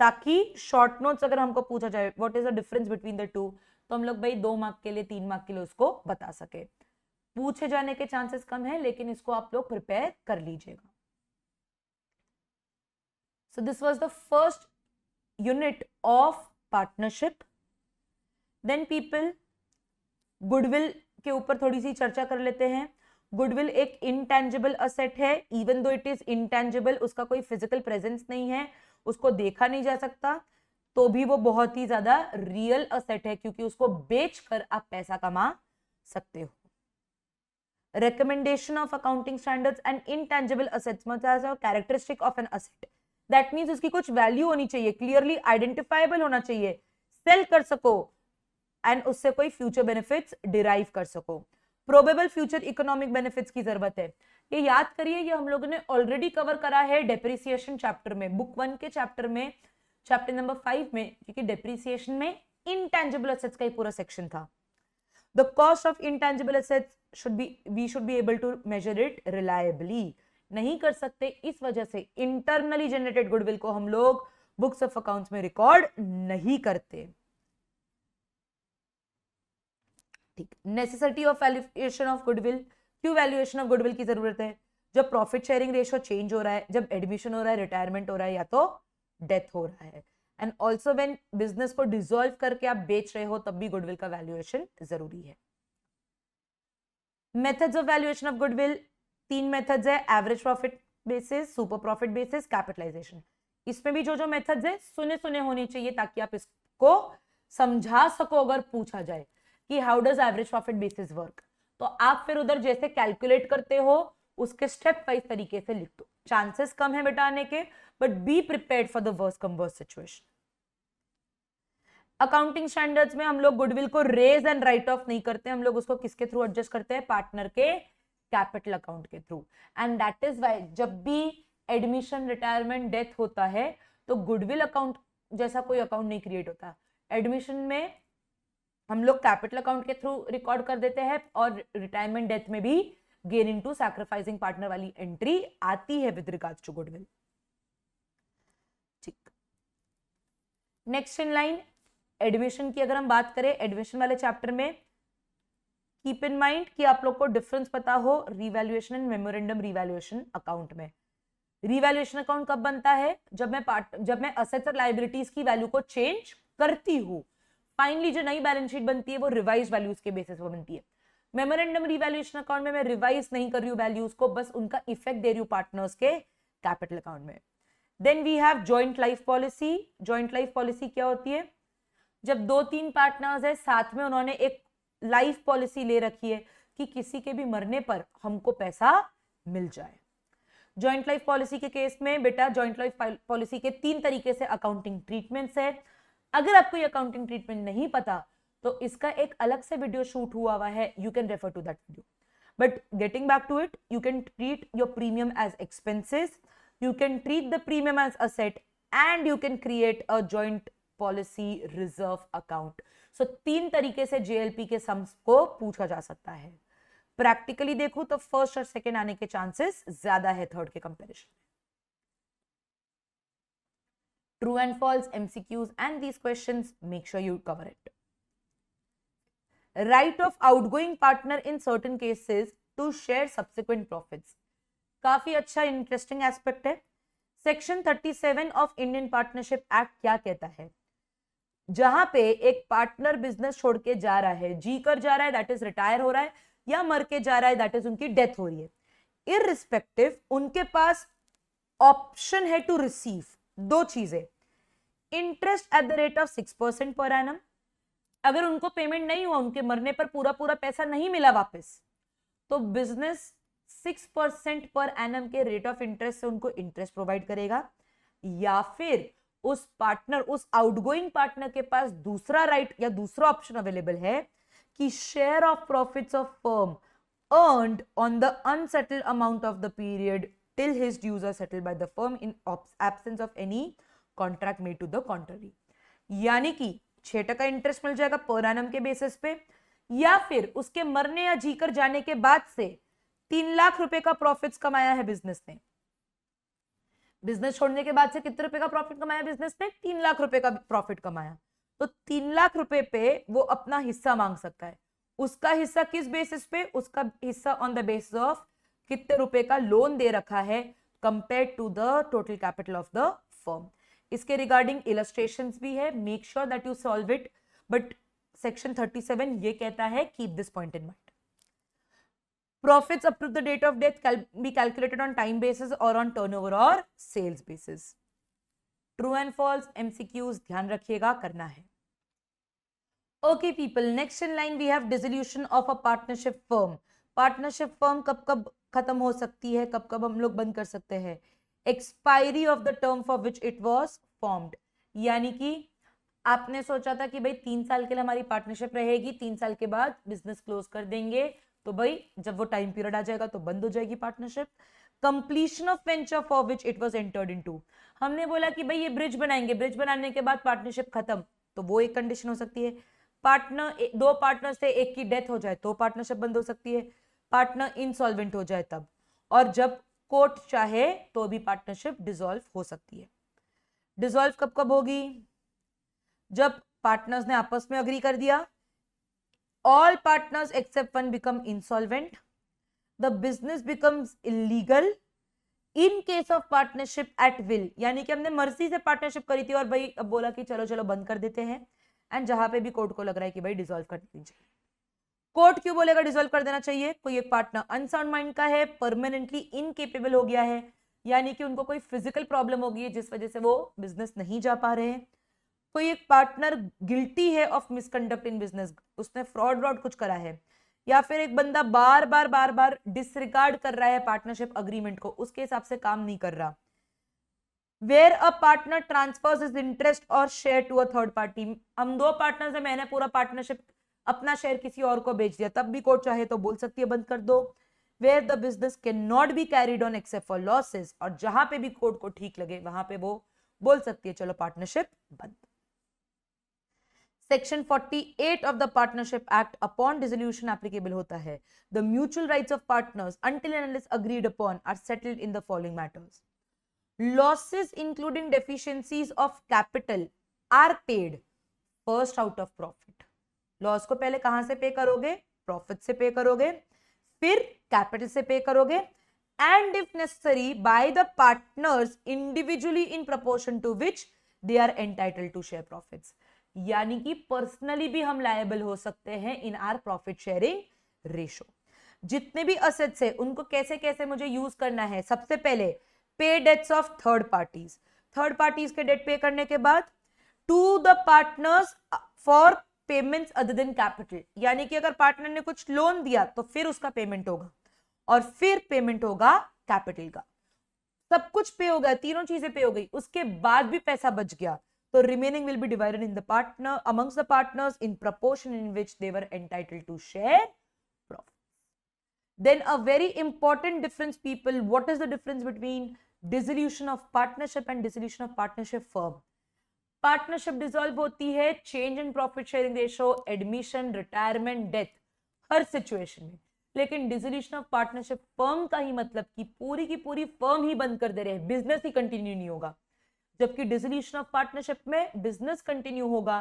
ताकि शॉर्ट नोट्स अगर हमको पूछा जाए what is the difference between the to, तो हम लोग भाई 2 मार्क के लिए 3 मार्क के लिए उसको बता सके. पूछे जाने के चांसेस कम है लेकिन इसको आप लोग प्रिपेयर कर लीजिएगा. So this was the first unit of partnership. Then people, goodwill के ऊपर थोड़ी सी चर्चा कर लेते हैं। गुडविल एक इंटेंजिबल असेट है, even though it is intangible, उसका कोई फिजिकल प्रेजेंस नहीं है, उसको देखा नहीं जा सकता, तो भी वो बहुत ही ज्यादा रियल असेट है, क्योंकि उसको बेचकर आप पैसा कमा सकते हो। Recommendation of accounting standards and intangible assets मतलब characteristic of an asset, that means उसकी कुछ वैल्यू होनी चाहिए, क्लियरली आइडेंटिफाइबल होना चाहिए, सेल कर सको एंड उससे कोई फ्यूचर बेनिफिट्स डिराइव कर सको। प्रोबेबल फ्यूचर इकोनॉमिक बेनिफिट्स की जरूरत है। ये याद करिए, ये हम लोगों ने ऑलरेडी कवर करा है डेप्रिसिएशन चैप्टर में, बुक 1 के चैप्टर में, चैप्टर नंबर 5 में, क्योंकि डेप्रिसिएशन में इंटेंजिबल एसेट्स का ही पूरा सेक्शन था। The cost of intangible assets we should be able to measure it reliably. नहीं कर सकते, इस वजह से इंटरनली जनरेटेड गुडविल को हम लोग बुक्स ऑफ अकाउंट्स में रिकॉर्ड नहीं करते। ठीक, necessity of valuation of goodwill, क्यों वैल्यूएशन ऑफ गुडविल की जरूरत है? जब प्रॉफिट शेयरिंग रेशियो चेंज हो रहा है, जब एडमिशन हो रहा है, रिटायरमेंट हो रहा है, या तो डेथ हो रहा है, एंड ऑल्सो व्हेन बिजनेस को डिसॉल्व करके आप बेच रहे हो, तब भी गुडविल का वैल्यूएशन जरूरी है। Methods of valuation of goodwill, 3 methods है, average profit basis, super profit basis, capitalisation. इसमें भी जो जो मेथड्स है सुने सुने होने चाहिए, ताकि आप इसको समझा सको अगर पूछा जाए कि how does average profit basis work, तो आप फिर उधर जैसे कैलकुलेट करते हो उसके स्टेप वाइज तरीके से लिख दो। चांसेस कम है बेटा आने के, but be prepared for the worst come worst situation. Accounting standards में हम लोग गुडविल को रेज एंड राइट ऑफ नहीं करते, हम लोग उसको किसके थ्रू एडजस्ट करते हैं? पार्टनर के कैपिटल अकाउंट के through. And that is why जब भी एडमिशन, रिटायरमेंट, डेथ होता है, तो गुडविल अकाउंट जैसा कोई अकाउंट नहीं क्रिएट होता। एडमिशन में हम लोग कैपिटल अकाउंट के थ्रू रिकॉर्ड कर देते हैं, और रिटायरमेंट, डेथ में भी गेन इनटू सैक्रिफाइसिंग पार्टनर वाली एंट्री आती है विद रिगार्ड्स टू गुडविल। ठीक, नेक्स्ट इन लाइन एडमिशन की अगर हम बात करें, एडमिशन वाले चैप्टर में कीप इन माइंड कि आप लोग को डिफरेंस पता हो revaluation and memorandum revaluation account में। रिवैल्यूएशन अकाउंट कब बनता है? जब मैं असेट्स और लायबिलिटीज की वैल्यू को चेंज करती हूँ। फाइनली जो नई बैलेंस शीट बनती है वो रिवाइज वैल्यूज के बेसिस पर बनती है। मेमोरेंडम रिवैल्यूएशन अकाउंट में मैं रिवाइज नहीं कर रही हूँ वैल्यूज को, बस उनका इफेक्ट दे रही हूँ पार्टनर्स के कैपिटल अकाउंट में। Then we have joint life policy. Joint life policy क्या होती है? जब 2-3 पार्टनर्स है, साथ में उन्होंने एक लाइफ पॉलिसी ले रखी है कि किसी के भी मरने पर हमको पैसा मिल जाए। जॉइंट लाइफ पॉलिसी के केस में बेटा, जॉइंट लाइफ पॉलिसी के 3 तरीके से अकाउंटिंग ट्रीटमेंट्स है। अगर आपको ये अकाउंटिंग ट्रीटमेंट नहीं पता तो इसका एक अलग से वीडियो शूट हुआ है, you can refer to that video. But getting back to it, you can treat your premium as expenses, you can treat the premium as asset, and you can create a joint policy reserve account. So 3 तरीके से JLP के sums को पूछा जा सकता है। Practically देखो तो फर्स्ट और सेकेंड आने के चांसेस ज्यादा है थर्ड के कंपैरिजन में। True and false MCQs and these questions, make sure you cover it. Right of outgoing partner in certain cases to share subsequent profits. काफी अच्छा इंटरेस्टिंग एस्पेक्ट है। Section 37 of Indian partnership act क्या कहता है? जहां पे एक पार्टनर बिजनेस छोड़ के जा रहा है, जी कर जा रहा है, दैट इज रिटायर हो रहा है, या मर के जा रहा है, दैट इज उनकी डेथ हो रही है, इररिस्पेक्टिव उनके पास ऑप्शन है टू रिसीव 2 चीजें। Interest at the rate of 6% per annum. अगर उनको पेमेंट नहीं हुआ, उनके मरने पर पूरा पैसा नहीं मिला वापस, तो बिजनेस 6% पर एनम के रेट ऑफ इंटरेस्ट से उनको इंटरेस्ट प्रोवाइड करेगा, या फिर उस पार्टनर, उस आउटगोइंग पार्टनर के पास दूसरा राइट या दूसरा ऑप्शन अवेलेबल है कि share of profits of firm earned on the unsettled amount of the period till his dues are settled by the firm in absence of any contract made to the contrary. यानी कि 6% interest मिल जाएगा per annum के basis पे, या फिर उसके मरने या जीकर जाने के बाद से 3 लाख रुपए का प्रॉफिट्स कमाया है बिजनेस ने। बिजनेस छोड़ने के बाद से कितने रुपए का प्रॉफिट कमाया बिजनेस ने? 3 लाख रुपए का प्रॉफिट कमाया, तो 3 लाख रुपए पे वो अपना हिस्सा मांग सकता है। उसका हिस्सा किस बेसिस पे? उसका हिस्सा ऑन द बेसिस ऑफ कितने रुपए का लोन दे रखा है compare to the total capital of the firm. इसके रिगार्डिंग इलस्ट्रेशंस भी है, make sure that you solve it, but section 37 ये कहता है keep this point in mind. Profits up to the date of death can be calculated on time basis or on turnover or sales basis. True and false MCQs ध्यान रखिएगा, करना है. Okay people, next in line we have dissolution of a partnership firm. Partnership firm कब कब खत्म हो सकती है, कब कब हम लोग बंद कर सकते हैं? Expiry of the term for which it was formed. यानी कि आपने सोचा था कि भाई 3 साल के लिए हमारी पार्टनरशिप रहेगी, 3 साल के बाद बिजनेस क्लोज कर देंगे, तो भाई जब वो टाइम पीरियड आ जाएगा तो बंद हो जाएगी partnership. Completion of venture for which it was entered into. हमने बोला कि भाई ये ब्रिज बनाएंगे, ब्रिज बनाने के बाद पार्टनरशिप खत्म, तो वो एक कंडीशन हो सकती है. पार्टनर, 2 पार्टनर से एक की डेथ हो जाए तो पार्टनरशिप बंद हो सकती है. पार्टनर इंसॉल्वेंट हो जाए तब, और जब कोर्ट चाहे तो भी पार्टनरशिप डिसॉल्व हो सकती है. डिसॉल्व कब कब होगी? जब पार्टनर्स ने आपस में अग्री कर दिया, all partners except one become insolvent, the business becomes illegal in case of partnership at will. यानी कि हमने मर्जी से पार्टनरशिप करी थी और भाई अब बोला कि चलो चलो बंद कर देते हैं, एंड जहां पे भी कोर्ट को लग रहा है कि भाई डिसॉल्व कर देनी चाहिए. कोर्ट क्यों बोलेगा डिसॉल्व कर देना चाहिए? कोई एक पार्टनर अनसाउंड माइंड का है, परमानेंटली इनकेपेबल हो गया है, यानी कि उनको कोई फिजिकल प्रॉब्लम हो गई है जिस वजह से वो बिजनेस नहीं जा पा रहे हैं. कोई एक पार्टनर गिल्टी है ऑफ मिसकंडक्ट इन बिजनेस, उसने फ्रॉड कुछ करा है, या फिर एक बंदा बार बार डिसरिगार्ड कर रहा है पार्टनरशिप अग्रीमेंट को, उसके हिसाब से काम नहीं कर रहा. Where a partner transfers his interest और share to a third party. हम 2 पार्टनर से, मैंने पूरा पार्टनरशिप अपना शेयर किसी और को बेच दिया, तब भी कोर्ट चाहे तो बोल सकती है बंद कर दो. Where the business can not be carried on except for losses, और जहां पे भी कोर्ट को ठीक लगे वहां पे वो बोल सकती है चलो पार्टनरशिप बंद. Section 48 of the partnership act upon dissolution applicable होता है. The mutual rights of partners until and unless agreed upon are settled in the following matters. Losses including deficiencies of capital are paid first out of profit. Loss को पहले कहां से pay करोगे? Profit से pay करोगे, फिर capital से pay करोगे, and if necessary by the partners individually in proportion to which they are entitled to share profits. यानी कि पर्सनली भी हम लायबल हो सकते हैं in our profit sharing ratio. जितने भी असेट्स है उनको कैसे कैसे मुझे यूज करना है? सबसे पहले pay debts of third parties. Third parties के डेट पे करने के बाद to the partners for payments other than capital. यानी कि अगर पार्टनर ने कुछ लोन दिया तो फिर उसका पेमेंट होगा, और फिर पेमेंट होगा कैपिटल का. सब कुछ पे हो गया, तीनों चीजें पे हो गई, उसके बाद भी पैसा बच गया, so remaining will be divided in the partner amongst the partners in proportion in which they were entitled to share profit. Then a very important difference people, what is the difference between dissolution of partnership and dissolution of partnership firm? Partnership dissolve होती है change in profit sharing ratio, admission, retirement, death, her situation में. लेकिन dissolution of partnership firm का ही मतलब कि पूरी की पूरी firm ही बंद कर दे रहे हैं, बिजनेस ही कंटिन्यू नहीं होगा. जबकि डिसोल्यूशन ऑफ पार्टनरशिप में बिजनेस कंटिन्यू होगा,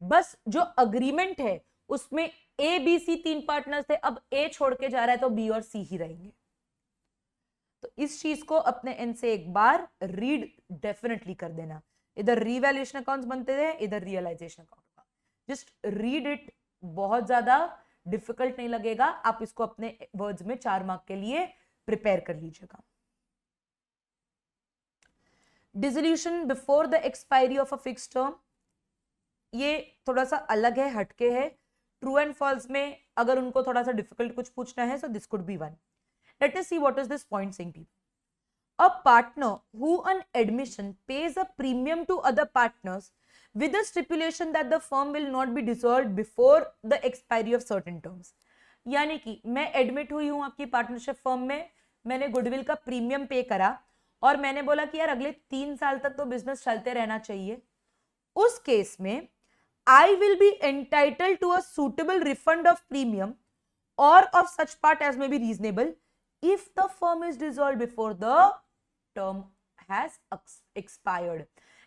बस जो अग्रीमेंट है उसमें ए बी सी 3 पार्टनर थे, अब ए छोड़ के जा रहा है तो बी और सी ही रहेंगे. तो इस चीज को अपने एंड से एक बार रीड डेफिनेटली कर देना. इधर रिवैल्यूएशन अकाउंट्स बनते थे, इधर रियलाइजेशन अकाउंट का. जस्ट रीड इट, बहुत ज्यादा डिफिकल्ट नहीं लगेगा. आप इसको अपने वर्ड्स में 4 मार्क के लिए प्रिपेयर कर लीजिएगा. Dissolution before the expiry of a fixed term, ये थोड़ा सा अलग है, हटके है. ट्रू एंड फॉल्स में अगर उनको थोड़ा सा डिफिकल्ट कुछ पूछना है so this could be one. Let us see what is this point saying people. A partner who on admission pays a premium to other partners with the stipulation that the firm will not be dissolved before the expiry of certain terms. यानी कि मैं admit हुई हूं आपकी partnership firm में, मैंने goodwill का premium पे करा और मैंने बोला कि यार अगले 3 साल तक तो बिजनेस चलते रहना चाहिए. उस केस में I will be entitled to a suitable refund of premium और of such part as may be reasonable if the firm is dissolved before the term has expired.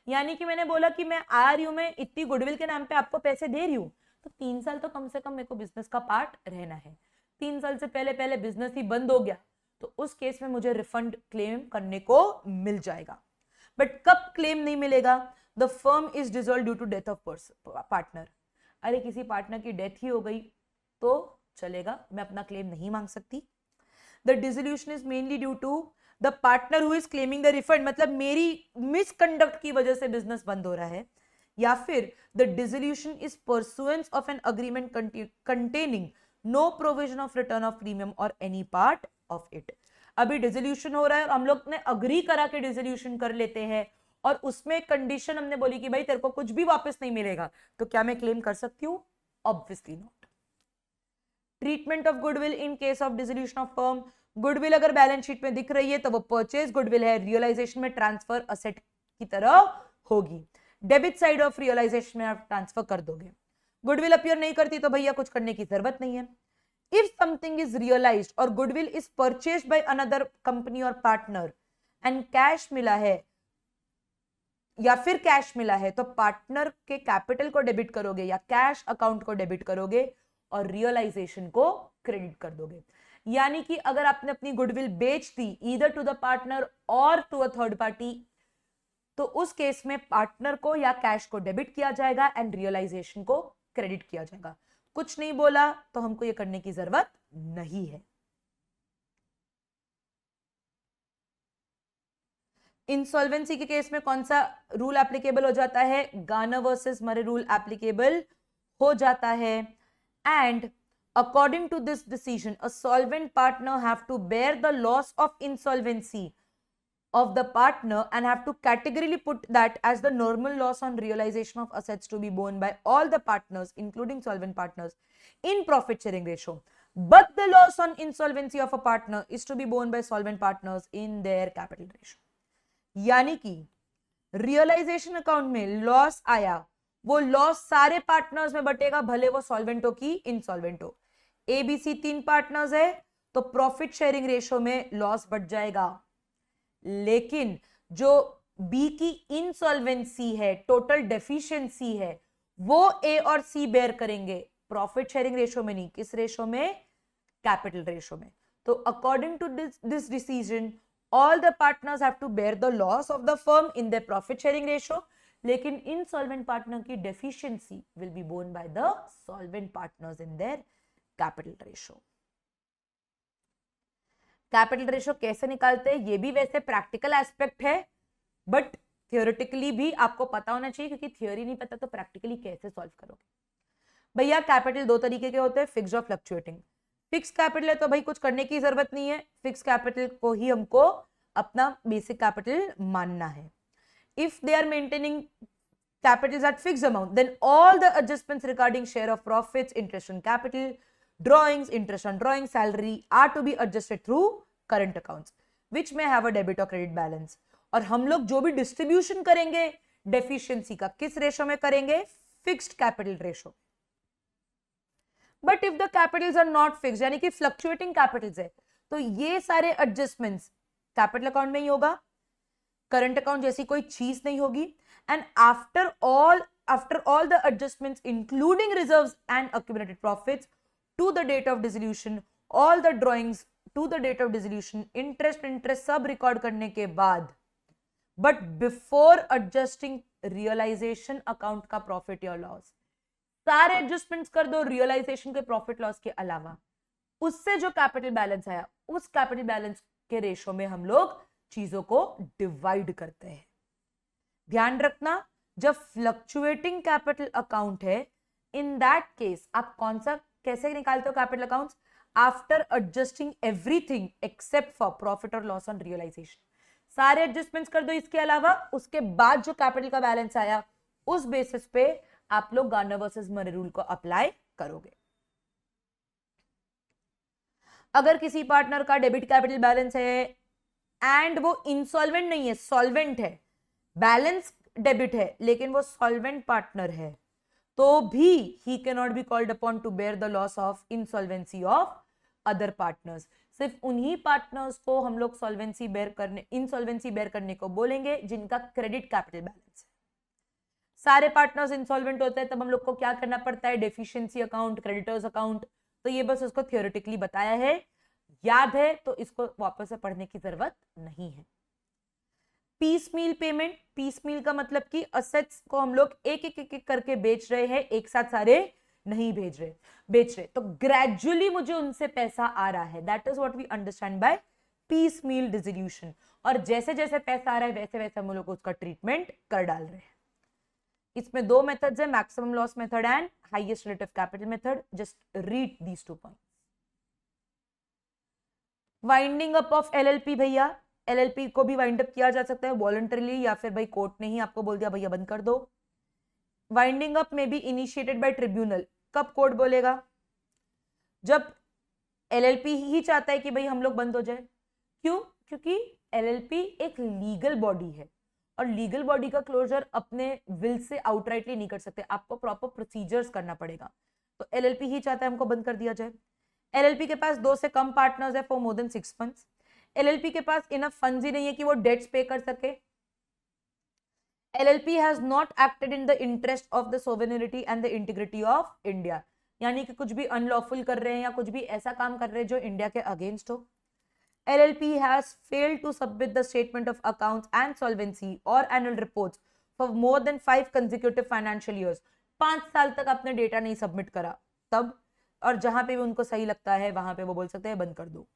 यानी कि मैंने बोला कि मैं आ रही हूं, मैं इतनी गुडविल के नाम पे आपको पैसे दे रही हूं, तो 3 साल तो कम से कम मेरे को बिजनेस का पार्ट रहना है. 3 साल से पहले बिजनेस ही बंद हो गया तो उस केस में मुझे रिफंड क्लेम करने को मिल जाएगा. बट कब क्लेम नहीं मिलेगा? The firm is dissolved due to death of partner. अरे किसी पार्टनर की डेथ ही हो गई तो चलेगा, मैं अपना क्लेम नहीं मांग सकती. The dissolution is mainly due to the partner who is claiming the refund, मतलब मेरी मिसकंडक्ट की वजह से बिजनेस बंद हो रहा है, या फिर the dissolution is pursuance of an agreement containing no provision of return of premium or any part of it. अभी डिसोल्यूशन हो रहा है और हम लोग ने अग्री करा के डिसोल्यूशन कर लेते हैं और उसमें कंडीशन हमने बोली कि भाई तेरे को कुछ भी वापस नहीं मिलेगा, तो क्या मैं क्लेम कर सकती हूँ? Obviously not. Treatment of goodwill in case of dissolution of firm, goodwill अगर बैलेंस शीट में दिख रही है तो वो परचेज गुडविल है, रियलाइजेशन में ट्रांसफर असेट की तरह होगी, डेबिट साइड ऑफ रियलाइजेशन में आप ट्रांसफर कर दोगे। गुडविल अपीयर नहीं करती तो भैया कुछ करने की जरूरत नहीं है। इफ समथिंग इज रियलाइज्ड और goodwill is purchased by another company और पार्टनर एंड कैश मिला है या फिर कैश मिला है, तो पार्टनर के कैपिटल को डेबिट करोगे या कैश अकाउंट को डेबिट करोगे और रियलाइजेशन को क्रेडिट कर दोगे। यानी कि अगर आपने अपनी गुडविल बेच दी ईदर टू द पार्टनर और टू अ थर्ड पार्टी, तो उस केस में पार्टनर को या कैश को डेबिट किया जाएगा एंड रियलाइजेशन को क्रेडिट किया जाएगा। कुछ नहीं बोला तो हमको ये करने की जरूरत नहीं है। इंसॉल्वेंसी के केस में कौन सा रूल एप्लीकेबल हो जाता है? Garner versus Murray rule applicable हो जाता है। And according to this decision, a solvent partner have to bear the loss of insolvency of the partner and have to categorically put that as the normal loss on realization of assets to be borne by all the partners, including solvent partners, in profit sharing ratio. But the loss on insolvency of a partner is to be borne by solvent partners in their capital ratio. यानी कि realisation account में loss आया, वो loss सारे partners में बटेगा, भले वो solvent हो कि इंसॉल्वेंट हो। एबीसी 3 पार्टनर्स है तो प्रॉफिट शेयरिंग रेशो में लॉस बढ़ जाएगा, लेकिन जो बी की इंसॉल्वेंसी है, टोटल डेफिशिएंसी है, वो ए और सी बेयर करेंगे, प्रॉफिट शेयरिंग रेशो में नहीं। किस रेशो में? कैपिटल रेशो में। तो according to this decision all the partners have to bear the loss of the firm in their profit sharing ratio, लेकिन insolvent partner की deficiency will be borne by the solvent partners in their capital ratio. Capital ratio कैसे निकालते हैं ये भी वैसे practical aspect है, but theoretically भी आपको पता होना चाहिए, क्योंकि थियोरी नहीं पता तो प्रैक्टिकली कैसे सॉल्व करोगे। भैया कैपिटल 2 तरीके के होते हैं, फिक्स्ड और फ्लक्चुएटिंग। फिक्स कैपिटल है तो भाई कुछ करने की जरूरत नहीं है, फिक्स कैपिटल को ही हमको अपना बेसिक कैपिटल मानना है। If they are maintaining capitals at fixed amount, then all the adjustments regarding share of profits, interest on capital, drawings, interest on drawing, salary are to be adjusted through current accounts which may have a debit और credit balance. और हम लोग जो भी distribution करेंगे deficiency का, किस ratio में करेंगे? Fixed capital ratio. But if the capitals are not fixed, यानी कि फ्लक्चुएटिंग कैपिटल्स है, तो ये सारे एडजस्टमेंट्स कैपिटल अकाउंट में ही होगा, करंट अकाउंट जैसी कोई चीज नहीं होगी। And after all the adjustments including reserves and accumulated profits to the date of dissolution, all the drawings to the date of dissolution, interest सब रिकॉर्ड करने के बाद, but before adjusting realisation account का प्रॉफिट या loss, सारे adjustments कर दो realisation के प्रॉफिट लॉस के अलावा, उससे जो कैपिटल बैलेंस आया उस कैपिटल बैलेंस के रेशो में हम लोग चीजों को डिवाइड करते हैं। ध्यान रखना, जब फ्लक्चुएटिंग कैपिटल अकाउंट है, इन दैट केस आप कौन सा कैसे निकालते हो capital accounts? After adjusting everything except for profit और लॉस ऑन रियलाइजेशन, सारे एडजस्टमेंट्स कर दो इसके अलावा, उसके बाद जो कैपिटल का बैलेंस आया उस बेसिस पे आप लोग गार्नर वर्सेस मरे रूल को अप्लाई करोगे। अगर किसी पार्टनर का डेबिट कैपिटल बैलेंस है एंड वो इंसॉल्वेंट नहीं है, सॉल्वेंट है, बैलेंस डेबिट है लेकिन वो सॉल्वेंट पार्टनर है, तो भी he can not be called upon to bear the loss of insolvency of other partners. सिर्फ उन्हीं पार्टनर्स को हम लोग इंसॉल्वेंसी बेयर करने को बोलेंगे जिनका क्रेडिट कैपिटल बैलेंस है। सारे पार्टनर्स इंसॉल्वेंट होते हैं तब हम लोग को क्या करना पड़ता है? Deficiency account, creditors account. तो ये बस उसको थियोरेटिकली बताया है, याद है तो इसको वापस से पढ़ने की जरूरत नहीं है। पीस मील पेमेंट, पीस मील का मतलब कि असेट्स को हम लोग एक एक करके बेच रहे हैं, एक साथ सारे नहीं बेच रहे, तो ग्रेजुअली मुझे उनसे पैसा आ रहा है, that is what we understand by piecemeal dissolution. और जैसे जैसे पैसा आ रहा है वैसे वैसे हम लोग उसका ट्रीटमेंट कर डाल रहे हैं। इसमें दो मेथड्स है, maximum loss method and highest relative capital method. Just read these 2 points. Winding up of LLP, भैया एलएलपी को भी वाइंड अप किया जा सकता है वॉलंटरीली, या फिर भाई कोर्ट ने ही आपको बोल दिया भैया बंद कर दो। वाइंडिंग अप में बी इनिशिएटेड बाय ट्रिब्यूनल। कब कोर्ट बोलेगा? जब एलएलपी ही चाहता है कि भाई हम लोग बंद हो जाए। क्यों? क्योंकि एलएलपी एक लीगल बॉडी है और लीगल बॉडी का क्लोजर अपने विल से आउटराइटली नहीं कर सकते, आपको प्रॉपर प्रोसीजर्स करना पड़ेगा। तो एलएलपी ही चाहता है हमको बंद कर दिया जाए। एलएलपी के पास 2 से कम पार्टनर्स है for more than 6 months. LLP के पास इनफ फंड्स ही नहीं है कि वो डेट्स पे कर सके। LLP has not acted in the interest of the sovereignty and the integrity of India, यानी कि कुछ भी अनलॉफुल कर रहे हैं या कुछ भी ऐसा काम कर रहे हैं जो इंडिया के अगेंस्ट हो। LLP has failed to submit the statement of accounts and solvency or annual reports for more than 5 consecutive financial years. 5 साल तक आपने डेटा नहीं सबमिट करा तब, और जहां पे भी उनको सही लगता है वहां पे वो बोल सकते हैं बंद कर दो।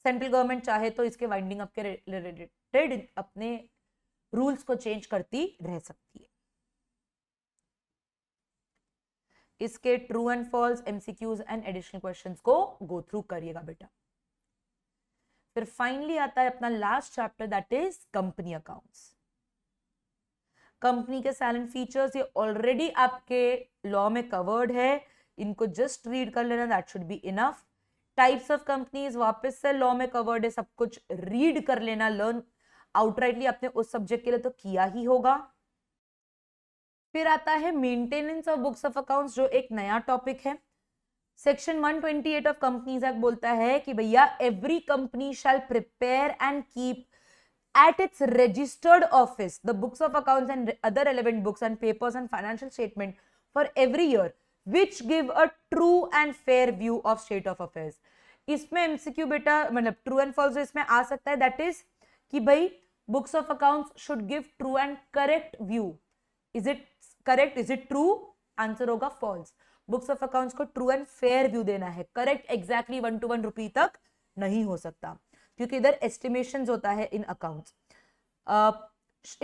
सेंट्रल गवर्नमेंट चाहे तो इसके वाइंडिंग अप के रिलेटेड अपने रूल्स को चेंज करती रह सकती है। इसके true and false, MCQs and additional questions को गो थ्रू करिएगा बेटा। फिर फाइनली आता है अपना last chapter, that is company accounts. Company के साइलेंट फीचर्स ये ऑलरेडी आपके लॉ में कवर्ड है, इनको जस्ट रीड कर लेना, that should be enough. Types of companies वापस से लॉ में कवर्ड है, सब कुछ रीड कर लेना, लर्न आउटराइटली अपने उस सब्जेक्ट के लिए तो किया ही होगा। फिर आता है maintenance of books of accounts, जो एक नया टॉपिक है। सेक्शन 128 ऑफ कंपनीज एक्ट बोलता है कि भैया every company shall prepare and keep at its registered office the books of accounts and other relevant books and papers and financial statement for every year which give a true and fair view of state of affairs। इसमें MCQ बेटा मतलब true and false इसमें आ सकता है, that is कि भाई books of accounts should give true and correct view. Is it correct? Is it true? Answer होगा false. Books of accounts को ट्रू एंड फेयर व्यू देना है, करेक्ट एग्जैक्टली 1 to 1 रुपी तक नहीं हो सकता, क्योंकि इधर एस्टिमेशंस होता है इन accounts.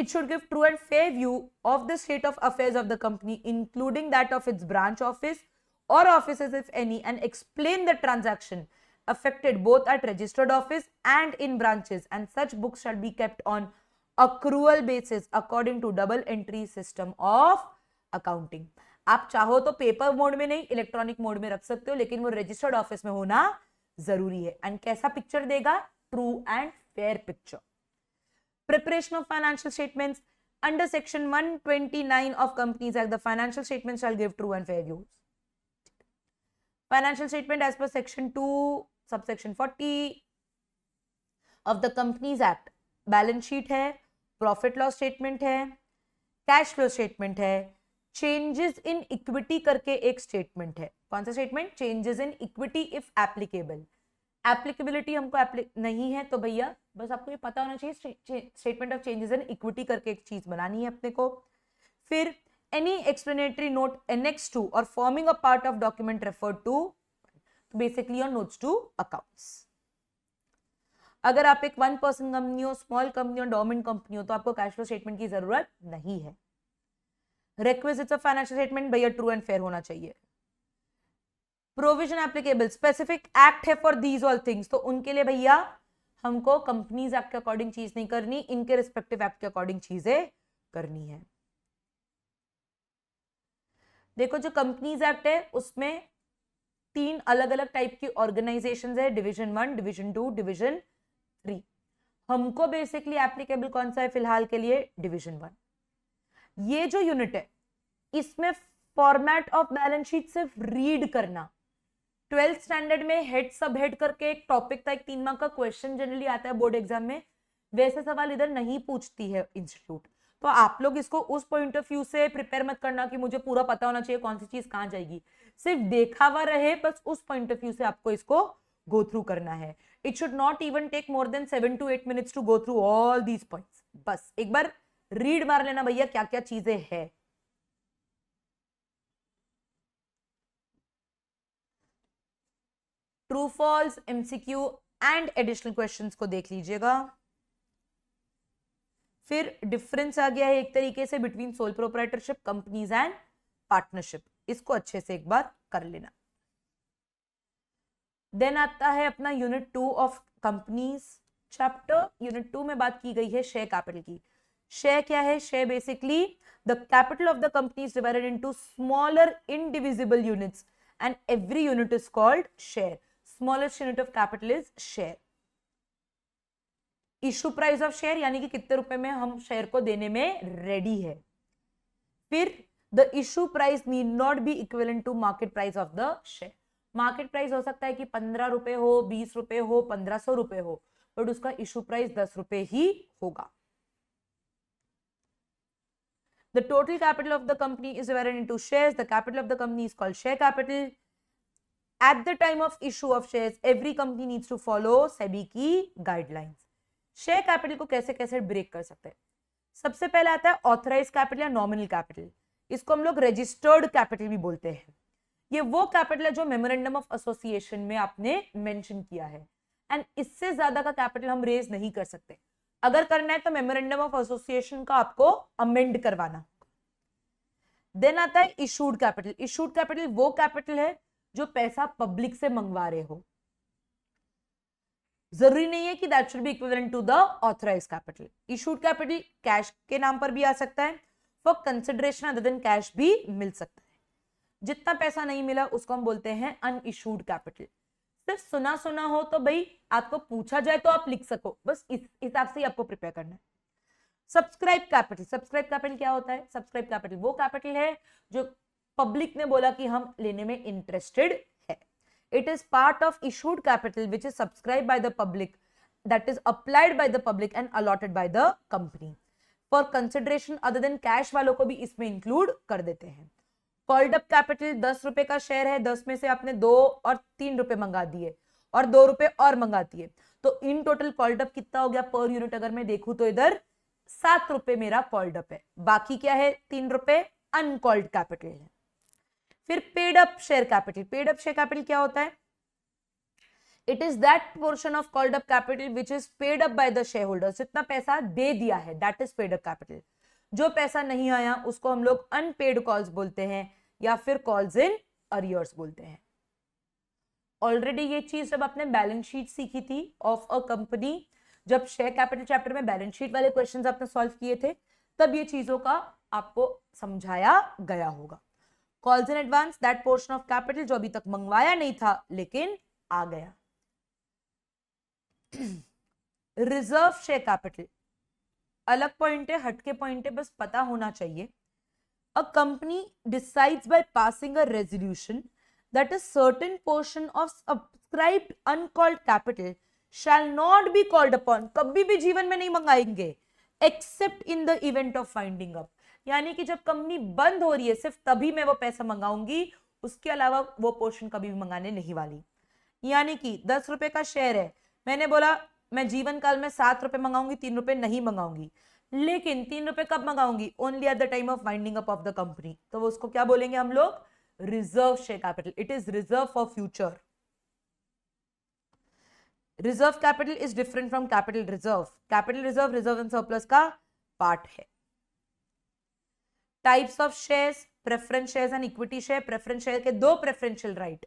It should give true and fair view of the state of affairs of the company, including that of its branch office or offices if any, and explain the transaction affected both at registered office and in branches, and such books shall be kept on accrual basis according to double entry system of accounting। आप चाहो तो paper mode में नहीं, electronic mode में रख सकते हो, लेकिन वो रजिस्टर्ड ऑफिस में होना जरूरी है। एंड कैसा पिक्चर देगा? True and fair picture. Preparation of financial statements under section 129 of Companies Act, the financial statements shall give true and fair views। Financial statement as per section 2 subsection 40 of the Companies Act, balance sheet है, profit loss statement है, cash flow statement है, changes in equity करके एक statement है। कौन सा statement? Changes in equity if applicable. Applicability हमको नहीं है तो भैया बस आपको ये पता होना चाहिए statement of changes in equity करके एक चीज बनानी है अपने को। फिर any explanatory note annex to और forming a part of document referred to, basically your notes to accounts. अगर आप एक 1 पर्सन कंपनी हो, स्मॉल कंपनी हो, डोमेन कंपनी हो, तो आपको कैश फ्लो स्टेटमेंट की जरूरत नहीं है। रिक्विजिट्स ऑफ फाइनेंशियल स्टेटमेंट भैया ट्रू एंड फेयर होना चाहिए। प्रोविजन एप्लीकेबल, स्पेसिफिक एक्ट है फॉर दीज ऑल थिंग्स, तो उनके लिए भैया हमको कंपनीज एक्ट के अकॉर्डिंग चीज नहीं करनी, इनके रिस्पेक्टिव एक्ट के अकॉर्डिंग चीजें करनी है। देखो जो कंपनीज एक्ट है उसमें 3 अलग अलग टाइप की ऑर्गेनाइजेशंस है, डिवीजन 1, डिवीजन 2, डिवीजन 3। हमको बेसिकली एप्लीकेबल कौन सा है फिलहाल के लिए? डिवीजन 1। ये जो यूनिट है इसमें फॉर्मेट ऑफ बैलेंस शीट सिर्फ रीड करना। 12th स्टैंडर्ड में हेड सब हेड करके एक टॉपिक था, एक 3 मार्क का क्वेश्चन जनरली आता है बोर्ड एग्जाम में, वैसे सवाल इधर नहीं पूछती है इंस्टीट्यूट। तो आप लोग इसको उस पॉइंट ऑफ व्यू से प्रिपेयर मत करना कि मुझे पूरा पता होना चाहिए कौन सी चीज कहां जाएगी, सिर्फ देखा हुआ रहे, बस उस पॉइंट ऑफ व्यू से आपको इसको गो थ्रू करना है। It should not even take more than 7 to 8 minutes to go through all these points. बस एक बार रीड मार लेना भैया क्या क्या चीजें है। True false, MCQ and additional questions को देख लीजिएगा। फिर डिफरेंस आ गया है एक तरीके से between sole proprietorship, companies and partnership, इसको अच्छे से एक बार कर लेना। देन आता है अपना unit 2 of companies chapter. Unit 2 में बात की गई है शेयर कैपिटल की। शेयर क्या है? Share basically the capital of the company is divided into smaller indivisible units and every unit is called share. Smallest unit of capital is share. Issue price of share यानी कि कितने रुपए में हम share को देने में रेडी है। फिर the issue price need not be equivalent to market price of the share. Market price हो सकता है कि 15 रुपए हो, 20 रुपए हो, 1500 रुपए हो, बट उसका इशू प्राइस 10 रुपए ही होगा। The total capital of the company is divided into shares. The capital of the company is called share capital. At the time of issue of shares, every company needs to follow SEBI की guidelines. Share capital को कैसे कैसे break कर सकते हैं? सबसे पहले आता है ऑथराइज कैपिटल या नॉमिनल कैपिटल। इसको हम लोग रजिस्टर्ड कैपिटल भी बोलते हैं। ये वो कैपिटल है जो मेमोरेंडम ऑफ एसोसिएशन में आपने मेंशन किया है, एंड इससे ज्यादा का कैपिटल हम रेज नहीं कर सकते। अगर करना है तो मेमोरेंडम ऑफ एसोसिएशन का आपको अमेंड करवाना। देन आता है इशूड कैपिटल। इशूड कैपिटल वो कैपिटल है जो पैसा पब्लिक से मंगवा रहे हो। जरूरी नहीं है कि that should be equivalent to the authorised capital. Issued capital cash के नाम पर भी आ सकता है, for consideration other than cash भी मिल सकता है। जितना पैसा नहीं मिला उसको हम बोलते हैं अनइशूड कैपिटल। सिर्फ सुना सुना हो तो भाई आपको पूछा जाए तो आप लिख सको, बस इस हिसाब से ही आपको प्रिपेयर करना है। Subscribe capital. सब्सक्राइब कैपिटल क्या होता है? सब्सक्राइब कैपिटल वो कैपिटल है जो पब्लिक ने बोला कि हम लेने में इंटरेस्टेड है। It is part of issued capital which is subscribe by the public, that is applied by the public and allotted by the company for consideration other than cash. वालों को भी इसमें इंक्लूड कर देते हैं। कॉल्ड अप कैपिटल 10 रुपए का share है, 10 में से आपने 2 और 3 रुपए मंगा दिए और 2 रुपए और मंगा दिए, तो इन टोटल कॉल्ड अप कितना हो गया पर यूनिट? अगर मैं देखूं तो इधर 7 रुपए मेरा कॉल्ड अप है, बाकी क्या है? 3 रुपए अनकॉल्ड कैपिटल है। फिर paid up share capital. Paid up share capital क्या होता है? It is that portion of called up capital which is paid up by the share holders. जितना पैसा दे दिया है that is paid up capital. जो पैसा नहीं आया उसको हम लोग अनपेड कॉल्स बोलते हैं या फिर कॉल्स इन अरियर्स बोलते हैं। ऑलरेडी ये चीज जब आपने बैलेंस शीट सीखी थी ऑफ अ कंपनी, जब शेयर कैपिटल चैप्टर में बैलेंस शीट वाले क्वेश्चंस आपने सॉल्व किए थे, तब ये चीजों का आपको समझाया गया होगा। Calls in advance that portion of capital जो अभी तक मंगवाया नहीं था लेकिन आ गया। रिजर्व शेयर कैपिटल अलग पॉइंट है, हटके पॉइंट है, बस पता होना चाहिए। A company decides by passing a resolution that a certain portion of subscribed uncalled capital shall not be called upon. कभी भी जीवन में नहीं मंगाएंगे except in the event of winding up. यानी कि जब कंपनी बंद हो रही है सिर्फ तभी मैं वो पैसा मंगाऊंगी, उसके अलावा वो पोर्शन कभी भी मंगाने नहीं वाली। यानी कि 10 रुपए का शेयर है, मैंने बोला मैं जीवन काल में 7 रुपए मंगाऊंगी, 3 रुपए नहीं मंगाऊंगी, लेकिन 3 रुपए कब मंगाऊंगी? Only at the time of winding up of the company. तो वो उसको क्या बोलेंगे हम लोग? Reserve share capital. It is reserve for future. Reserve capital is different from capital reserve. Capital reserve reserve and surplus का पार्ट है। Types of shares, preference shares and equity share. Preference share के 2 preferential right.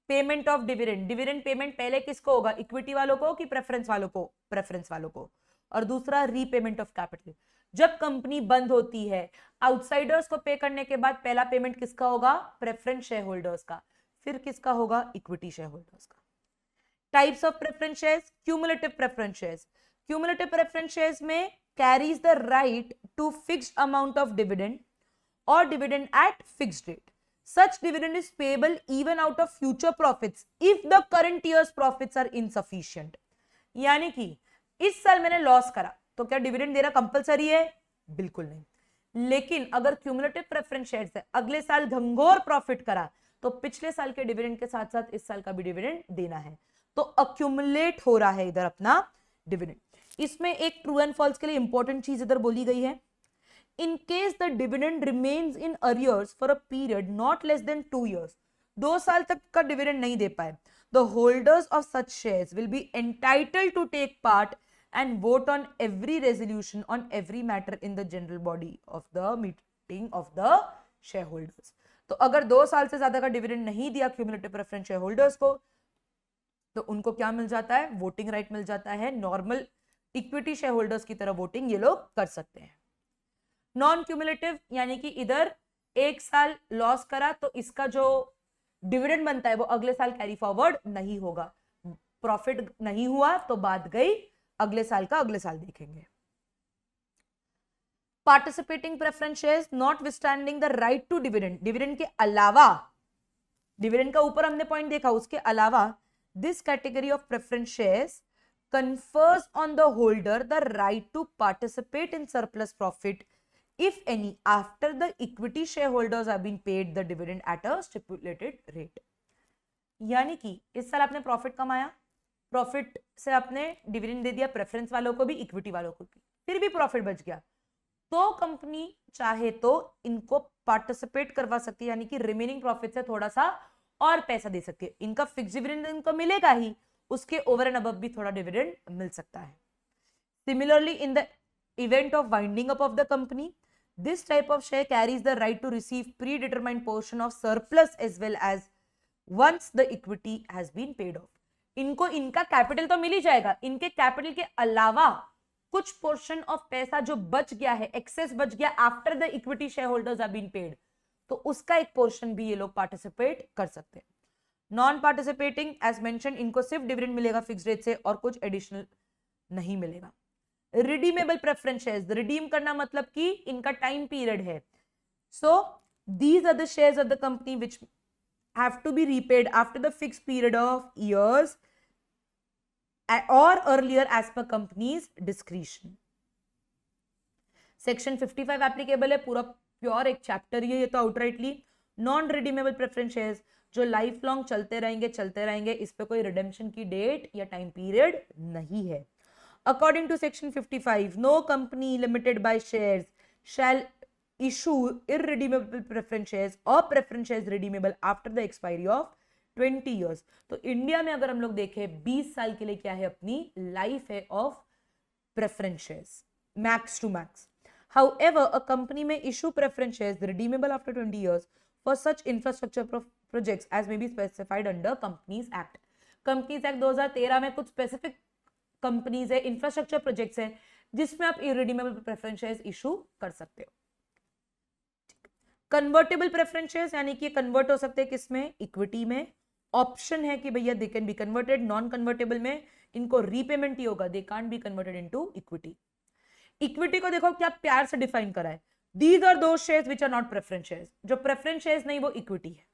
Payment of dividend. Dividend payment पहले किसको होगा? Equity वालों को कि preference वालों को? प्रेफरेंस वालों को। और दूसरा रीपेमेंट ऑफ कैपिटल। जब कंपनी बंद होती है आउटसाइडर्स को पे करने के बाद पहला पेमेंट किसका होगा? प्रेफरेंस शेयर होल्डर्स का। फिर किसका होगा? इक्विटी शेयर होल्डर्स का। Types of preference shares. Cumulative preference shares. Cumulative preference shares में carries the right to fixed amount of dividend और dividend at fixed rate. Such dividend is payable even out of future profits if the current year's profits are insufficient. यानी कि इस साल मैंने loss करा तो क्या डिविडेंड देना कंपलसरी है? बिल्कुल नहीं। लेकिन अगर क्यूमुलेटिव प्रेफरेंस शेयर्स है, अगले साल घंघोर प्रॉफिट करा तो पिछले साल के डिविडेंड के साथ साथ इस साल का भी डिविडेंड देना है, तो अक्यूमुलेट हो रहा है इधर अपना डिविडेंड। इसमें एक ट्रू एंड फॉल्स के लिए इंपॉर्टेंट चीज इधर बोली गई है। In case the dividend remains in arrears for a period not less than 2 years, 2 साल तक का डिविडेंड नहीं दे पाए the holders of such shares will be entitled to take part and vote on every resolution on every matter in the general body of the meeting of the shareholders. तो अगर 2 साल से ज्यादा का डिविडेंड नहीं दिया क्यूमुलेटिव प्रेफरेंस शेयर होल्डर्स को, तो उनको क्या मिल जाता है? वोटिंग राइट मिल जाता है। नॉर्मल इक्विटी शेयर होल्डर्स की तरह वोटिंग ये लोग कर सकते हैं। नॉन क्यूमुलेटिव यानी कि इधर 1 साल लॉस करा तो इसका जो डिविडेंड बनता है वो अगले साल कैरी फॉरवर्ड नहीं होगा। प्रॉफिट नहीं हुआ तो बात गई, अगले साल का अगले साल देखेंगे। Participating preference shares notwithstanding the right to dividend, dividend के अलावा, डिविडेंड का ऊपर हमने पॉइंट देखा, उसके अलावा this category of preference shares confers on the holder the right to participate in surplus profit if any after the equity shareholders have been paid the dividend at a stipulated rate। यानी कि इस साल आपने profit कमाया, profit से आपने dividend दे दिया preference वालों को भी, इक्विटी वालों को भी, फिर भी प्रॉफिट बच गया, तो कंपनी चाहे तो इनको पार्टिसिपेट करवा सकती है, यानी कि रिमेनिंग प्रॉफिट से थोड़ा सा और पैसा दे सकती है। इनका फिक्स डिविडेंड इनको मिलेगा ही, उसके ओवर एंड अबव भी थोड़ा डिविडेंड मिल सकता है। Similarly in the event of winding up of the company, this type of share carries the right to receive predetermined portion of surplus as well as once the equity has been paid off. इनको इनका capital तो मिल ही जाएगा, इनके capital के अलावा कुछ portion of पैसा जो बच गया है, एक्सेस बच गया after the equity share holders have been paid, तो उसका एक पोर्शन भी ये लोग पार्टिसिपेट कर सकते हैं। नॉन पार्टिसिपेटिंग एज मेंशन, इनको सिर्फ डिविडेंड मिलेगा फिक्स रेट से और कुछ एडिशनल नहीं मिलेगा। रिडीमेबल प्रेफरेंस शेयर्स, रिडीम करना मतलब कि इनका टाइम पीरियड है। So these are the shares of the company which have to be repaid after the fix period of years और earlier as per company's discretion. Section 55 applicable है, पूरा pure एक chapter ही है ये तो outrightly. Non redeemable preference shares जो life long चलते रहेंगे, इस पे कोई रिडेम्पशन की डेट या टाइम पीरियड नहीं है। According to section 55, no company limited by shares shall issue irredeemable preference shares और preference shares redeemable after the expiry of 20 years. तो इंडिया में अगर हम लोग देखें 20 साल के लिए क्या है, अपनी लाइफ है of preference shares, max to max. However, a company may issue preference shares redeemable after 20 years for such infrastructure projects as may be specified under Companies Act. Companies Act 2013 में कुछ स्पेसिफिक कंपनीज है, infrastructure projects है, जिसमें आप irredeemable preference shares issue कर सकते हो। Convertible preference shares यानी कि कन्वर्ट हो सकते हैं किसमें? इक्विटी में। ऑप्शन है कि भैया they can be converted. Non convertible में इनको रीपेमेंट ही होगा, they can't be converted into equity. Equity को देखो क्या प्यार से डिफाइन करा है, these are those shares which are not preference shares. जो प्रेफरेंस शेयर्स नहीं वो इक्विटी है।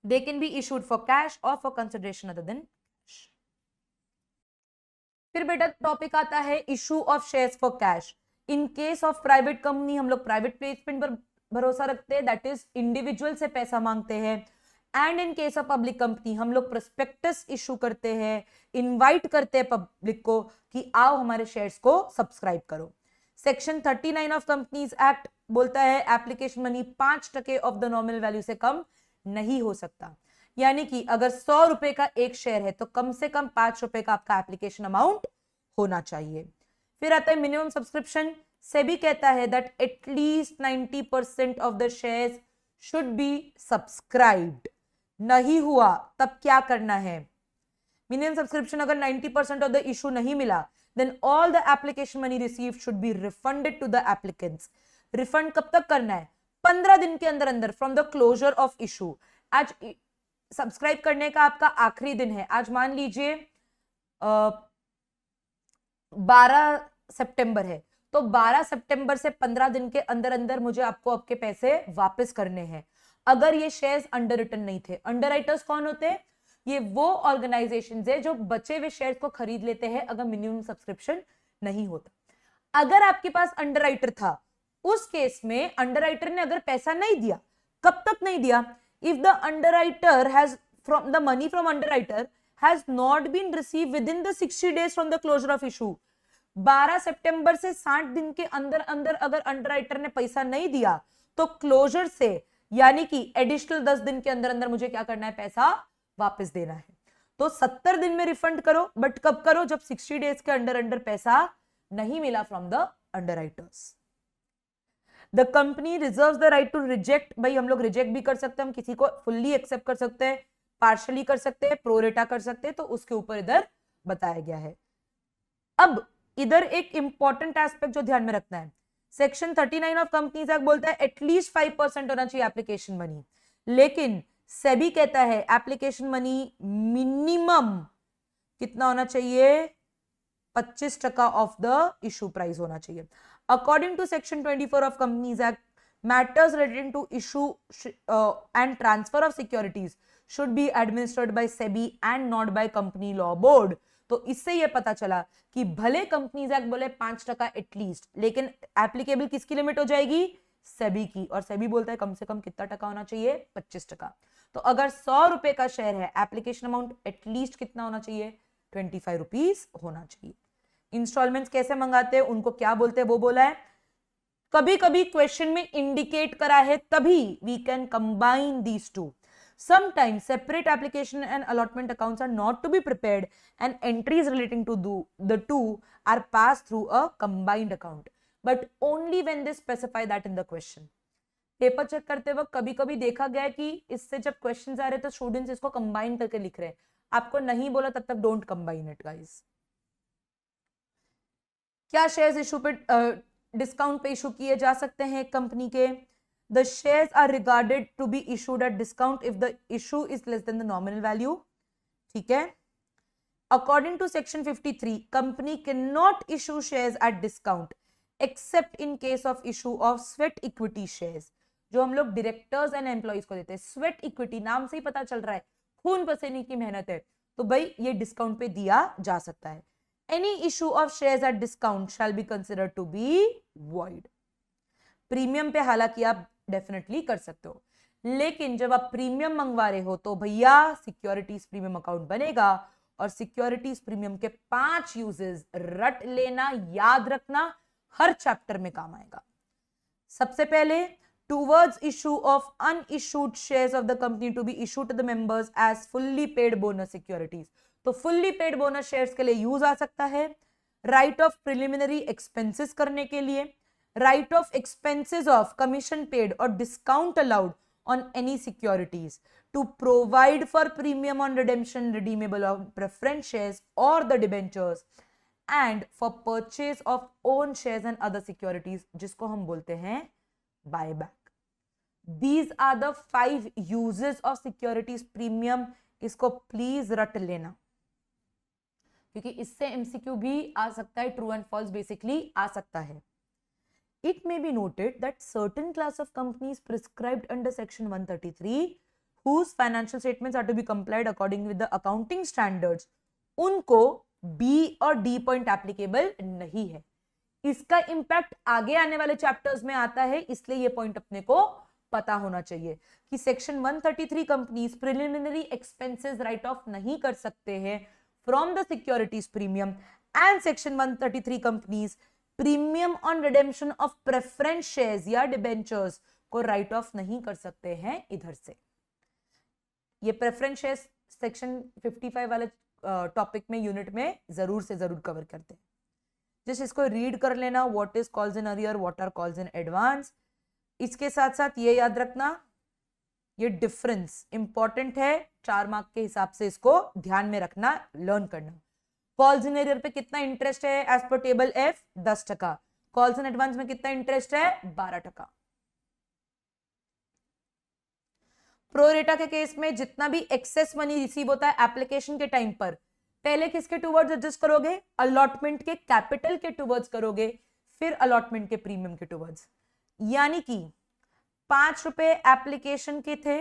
They can be issued for cash और for consideration other than cash. फिर बेटा टॉपिक आता है issue of shares for cash. In case of private company हम लोग प्राइवेट प्लेसमेंट पर भरोसा रखते हैं, दैट इज इंडिविजुअल से पैसा मांगते हैं। And in case of public company हम लोग प्रोस्पेक्टस इशू करते हैं, इनवाइट करते हैं पब्लिक को कि आओ हमारे शेयर्स को सब्सक्राइब करो। सेक्शन 39 ऑफ कंपनीज एक्ट बोलता है application money 5% of the nominal value से कम नहीं हो सकता। यानी कि अगर 100 रुपए का एक शेयर है तो कम से कम 5 रुपए का आपका एप्लीकेशन अमाउंट होना चाहिए। फिर आता है मिनिमम सब्सक्रिप्शन। सेबी कहता है that at least 90% of the shares should be subscribed. नहीं हुआ तब क्या करना है? मिनिमम सब्सक्रिप्शन अगर 90% ऑफ द इशू नहीं मिला, then all the application money received should be refunded to the applicants. Refund कब तक करना है? 15 दिन के अंदर अंदर from the closure of issue. आज सब्सक्राइब करने का आपका आखिरी दिन है, आज मान लीजिए 12 सितंबर है, तो 12 सितंबर से 15 दिन के अंदर अंदर मुझे आपको आपके पैसे वापस करने हैं। अगर ये शेयर्स अंडर रिटर्न नहीं थे, अंडरराइटर्स कौन होते हैं? ये वो ऑर्गेनाइजेशंस है जो बचे हुए शेयर्स को खरीद लेते हैं अगर मिनिमम सब्सक्रिप्शन नहीं होता। अगर आपके पास अंडरराइटर था, उस केस में अंडरराइटर ने अगर पैसा नहीं दिया, कब तक नहीं दिया? If the underwriter has from the money from underwriter has not been receive within the 60 days from the closure of issue. 12 सितंबर से 60 दिन के अंदर अंदर अगर अंडरराइटर ने पैसा नहीं दिया तो क्लोजर से यानी कि एडिशनल 10 दिन के अंदर अंदर मुझे क्या करना है? पैसा वापस देना है। तो 70 दिन में रिफंड करो, बट कब करो? जब 60 डेज के अंडर पैसा नहीं मिला from the underwriters. The company reserves the right to reject, भाई हम लोग रिजेक्ट भी कर सकते हैं, हम किसी को फुल्ली एक्सेप्ट कर सकते हैं, पार्शली कर सकते हैं, प्रोरेटा कर सकते हैं, तो उसके ऊपर इधर बताया गया है। अब इधर एक इंपॉर्टेंट एस्पेक्ट जो ध्यान में रखना है, सेक्शन 39 ऑफ कंपनीज एक्ट बोलता है एटलीस्ट 5% होना चाहिए एप्लीकेशन मनी, लेकिन सेबी कहता है एप्लीकेशन मनी मिनिमम कितना होना चाहिए? 25% ऑफ द इशू प्राइस होना चाहिए। According to section 24 of companies act, matters relating to issue and transfer of securities should be administered by SEBI and not by company law board. तो इससे यह पता चला कि भले कंपनीज एक्ट बोले 5% एटलीस्ट, लेकिन एप्लीकेबल किसकी लिमिट हो जाएगी? सेबी की, और सेबी बोलता है कम से कम कितना टका होना चाहिए? 25%। तो अगर 100 रुपए का शेयर है, एप्लीकेशन अमाउंट एटलीस्ट कितना होना चाहिए? 25 रुपीज होना चाहिए। इंस्टॉलमेंट्स कैसे मंगाते हैं, उनको क्या बोलते हैं वो बोला है। कभी कभी क्वेश्चन में इंडिकेट करा है, तभी we can combine these two. Sometimes separate application and allotment accounts are not to be prepared and entries relating to the two are passed through a combined account, but only when they specify that in the question. Paper check करते वक्त कभी कभी देखा गया कि इससे जब questions आ रहे तो स्टूडेंट्स इसको कंबाइन करके लिख रहे हैं। आपको नहीं बोला तब तक डोंट कंबाइन इट गाइस। क्या शेयर्स इशू पे डिस्काउंट पे इशू किए जा सकते हैं कंपनी के? The shares are regarded to be issued at discount if the issue is less than the nominal value. ठीक है? According to section 53, company cannot issue shares at discount except in case of issue of sweat equity shares. जो हम लोग directors and employees को देते हैं। Sweat equity नाम से ही पता चल रहा है, खून पसीने की मेहनत है, तो भाई ये डिस्काउंट पे दिया जा सकता है। Any issue of shares at discount shall be considered to be void. Premium पे हालांकि आप डेफिनेटली कर सकते हो, लेकिन जब आप प्रीमियम मंगवा रहे हो तो भैया सिक्योरिटीज प्रीमियम अकाउंट बनेगा, और सिक्योरिटीज प्रीमियम के 5 यूजेस रट लेना, याद रखना, हर चैप्टर में काम आएगा। सबसे पहले, towards issue of unissued shares of the company to be issued to the members as fully paid bonus securities. तो फुल्ली पेड बोनस शेयर्स के लिए यूज आ सकता है। राइट ऑफ प्रिलिमिनरी एक्सपेंसेस करने के लिए, right of expenses of commission paid or discount allowed on any securities, to provide for premium on redemption redeemable of preference shares or the debentures, and for purchase of own shares and other securities, जिसको हम बोलते हैं buyback. These are the 5 uses of securities premium. इसको please रट लेना, क्योंकि इससे MCQ भी आ सकता है, ट्रू एंड फॉल्स बेसिकली आ सकता है। It may be noted that certain class of companies prescribed under section 133 whose financial statements are to be complied according with the accounting standards, उनको B और D पॉइंट एप्लीकेबल नहीं है। इसका impact आगे आने वाले चैप्टर्स में आता है, इसलिए ये पॉइंट अपने को पता होना चाहिए कि section 133 companies preliminary expenses right of नहीं कर सकते हैं from the securities premium, and section 133 companies premium on redemption of preference shares या डिबेंचर्स को राइट ऑफ नहीं कर सकते हैं इधर से। ये प्रेफरेंस शेयर्स सेक्शन 55 वाले टॉपिक में यूनिट में जरूर से जरूर कवर करते हैं। जस्ट इसको रीड कर लेना, what is calls in arrear, what are calls in advance. इसके साथ साथ ये याद रखना, ये डिफरेंस इंपॉर्टेंट है, 4 मार्क के हिसाब से इसको ध्यान में रखना, लर्न करना। कॉल्स इन एरियर पे कितना इंटरेस्ट है as per table F? 10%। Calls in advance में कितना इंटरेस्ट है? 12%। प्रोरेटा के केस में जितना भी एक्सेस मनी रिसीव होता है एप्लीकेशन के टाइम पर, पहले किसके टूवर्ड्स एडजस्ट करोगे? अलॉटमेंट के कैपिटल के टूवर्ड्स करोगे, फिर अलॉटमेंट के प्रीमियम के टूवर्ड्स। यानी कि 5 रुपए एप्लीकेशन के थे,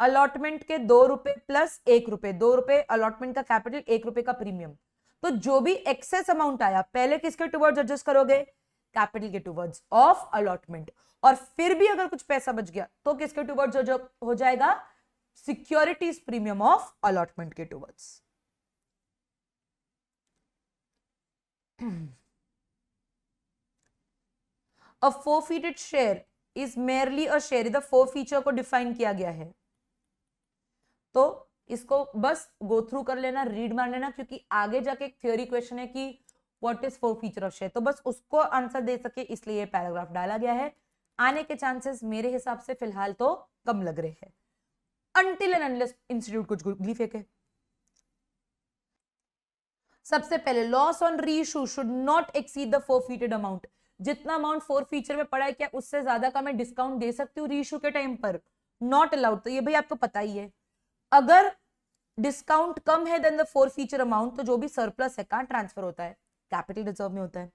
अलॉटमेंट के 2 रुपए प्लस 1 रुपए, 2 रुपए अलॉटमेंट का कैपिटल, 1 रुपए का प्रीमियम। तो जो भी एक्सेस अमाउंट आया पहले किसके टूवर्ड्स एडजस्ट करोगे? कैपिटल के टूवर्ड्स ऑफ अलॉटमेंट। और फिर भी अगर कुछ पैसा बच गया तो किसके टूवर्ड्स हो जाएगा? सिक्योरिटीज प्रीमियम ऑफ अलॉटमेंट के towards. A forfeited share is merely a share, इधर फोर फीचर को डिफाइन किया गया है। तो इसको बस गो थ्रू कर लेना, रीड मार लेना, क्योंकि आगे जाके एक थ्योरी क्वेश्चन है कि what is four feature of share, तो बस उसको आंसर दे सके इसलिए ये पैराग्राफ डाला गया है। आने के चांसेस मेरे हिसाब से फिलहाल तो कम लग रहे हैं, अनटिल एंड अनलेस इंस्टीट्यूट कुछ गुगली फेंके। सबसे पहले loss on reissue should not exceed the forfeited amount. जितना अमाउंट फोर फीचर में पड़ा है क्या उससे ज्यादा का मैं डिस्काउंट दे सकती हूँ रीइश्यू के टाइम पर? Not allowed. तो ये भाई आपको पता ही है, अगर डिस्काउंट कम है then the forfeiture amount, तो जो भी सरप्लस है कहां ट्रांसफर होता है? कैपिटल रिजर्व में होता है।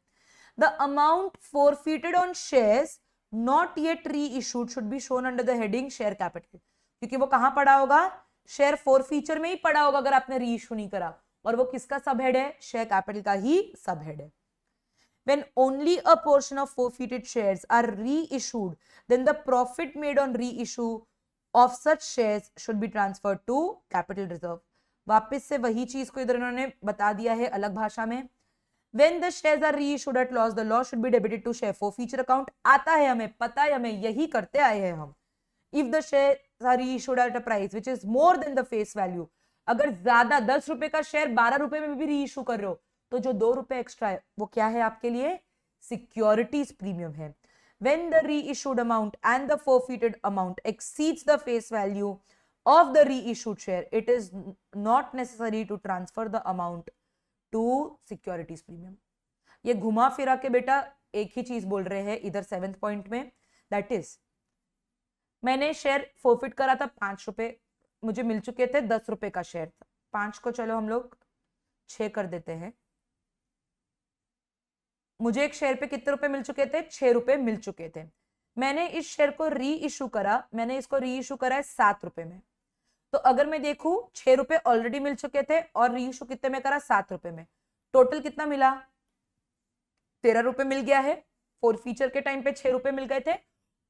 The amount forfeited on shares not yet reissued should be shown under the heading share capital, क्योंकि वो कहां पड़ा होगा? शेयर फोर फीचर में ही पड़ा होगा अगर आपने री इशू नहीं करा, और वो किसका सब हेड है? शेयर कैपिटल का ही सब हेड है। When only a portion of forfeited shares are reissued, then the profit made on reissue of such shares should be transferred to capital reserve. वापस से वही चीज को इधर इन्होंने बता दिया है अलग भाषा में। When the shares are reissued at loss, the loss should be debited to share forfeiture account. आता है, हमें पता है, हमें यही करते आए हैं हम। If the shares are reissued at a price which is more than the face value, अगर ज्यादा 10 रुपए का शेयर 12 रुपए में भी रीइश्यू कर रहे हो, तो जो 2 रुपए एक्स्ट्रा है वो क्या है आपके लिए? सिक्योरिटीज प्रीमियम है। When the reissued amount and the forfeited amount exceeds the face value of the reissued share, it is not necessary to transfer the amount to securities premium. ये घुमा फिरा के बेटा एक ही चीज बोल रहे हैं इधर 7th पॉइंट में, दैट इज मैंने शेयर फोरफिट करा था 5 रुपए, मुझे मिल चुके थे 10 रुपए का शेयर था। 5 को चलो हम लोग 6 कर देते हैं। मुझे एक शेयर पे कितने रुपए मिल चुके थे? 6 रुपए मिल चुके थे। मैंने इस शेयर को री इशू करा, मैंने इसको री इशू करा है 7 रुपए में। तो अगर मैं देखूं 6 रुपए ऑलरेडी मिल चुके थे और री इशू कितने में करा? 7 रुपए में। टोटल कितना मिला? 13 रुपए मिल गया है। फोर फीचर के टाइम पे 6 रुपए मिल गए थे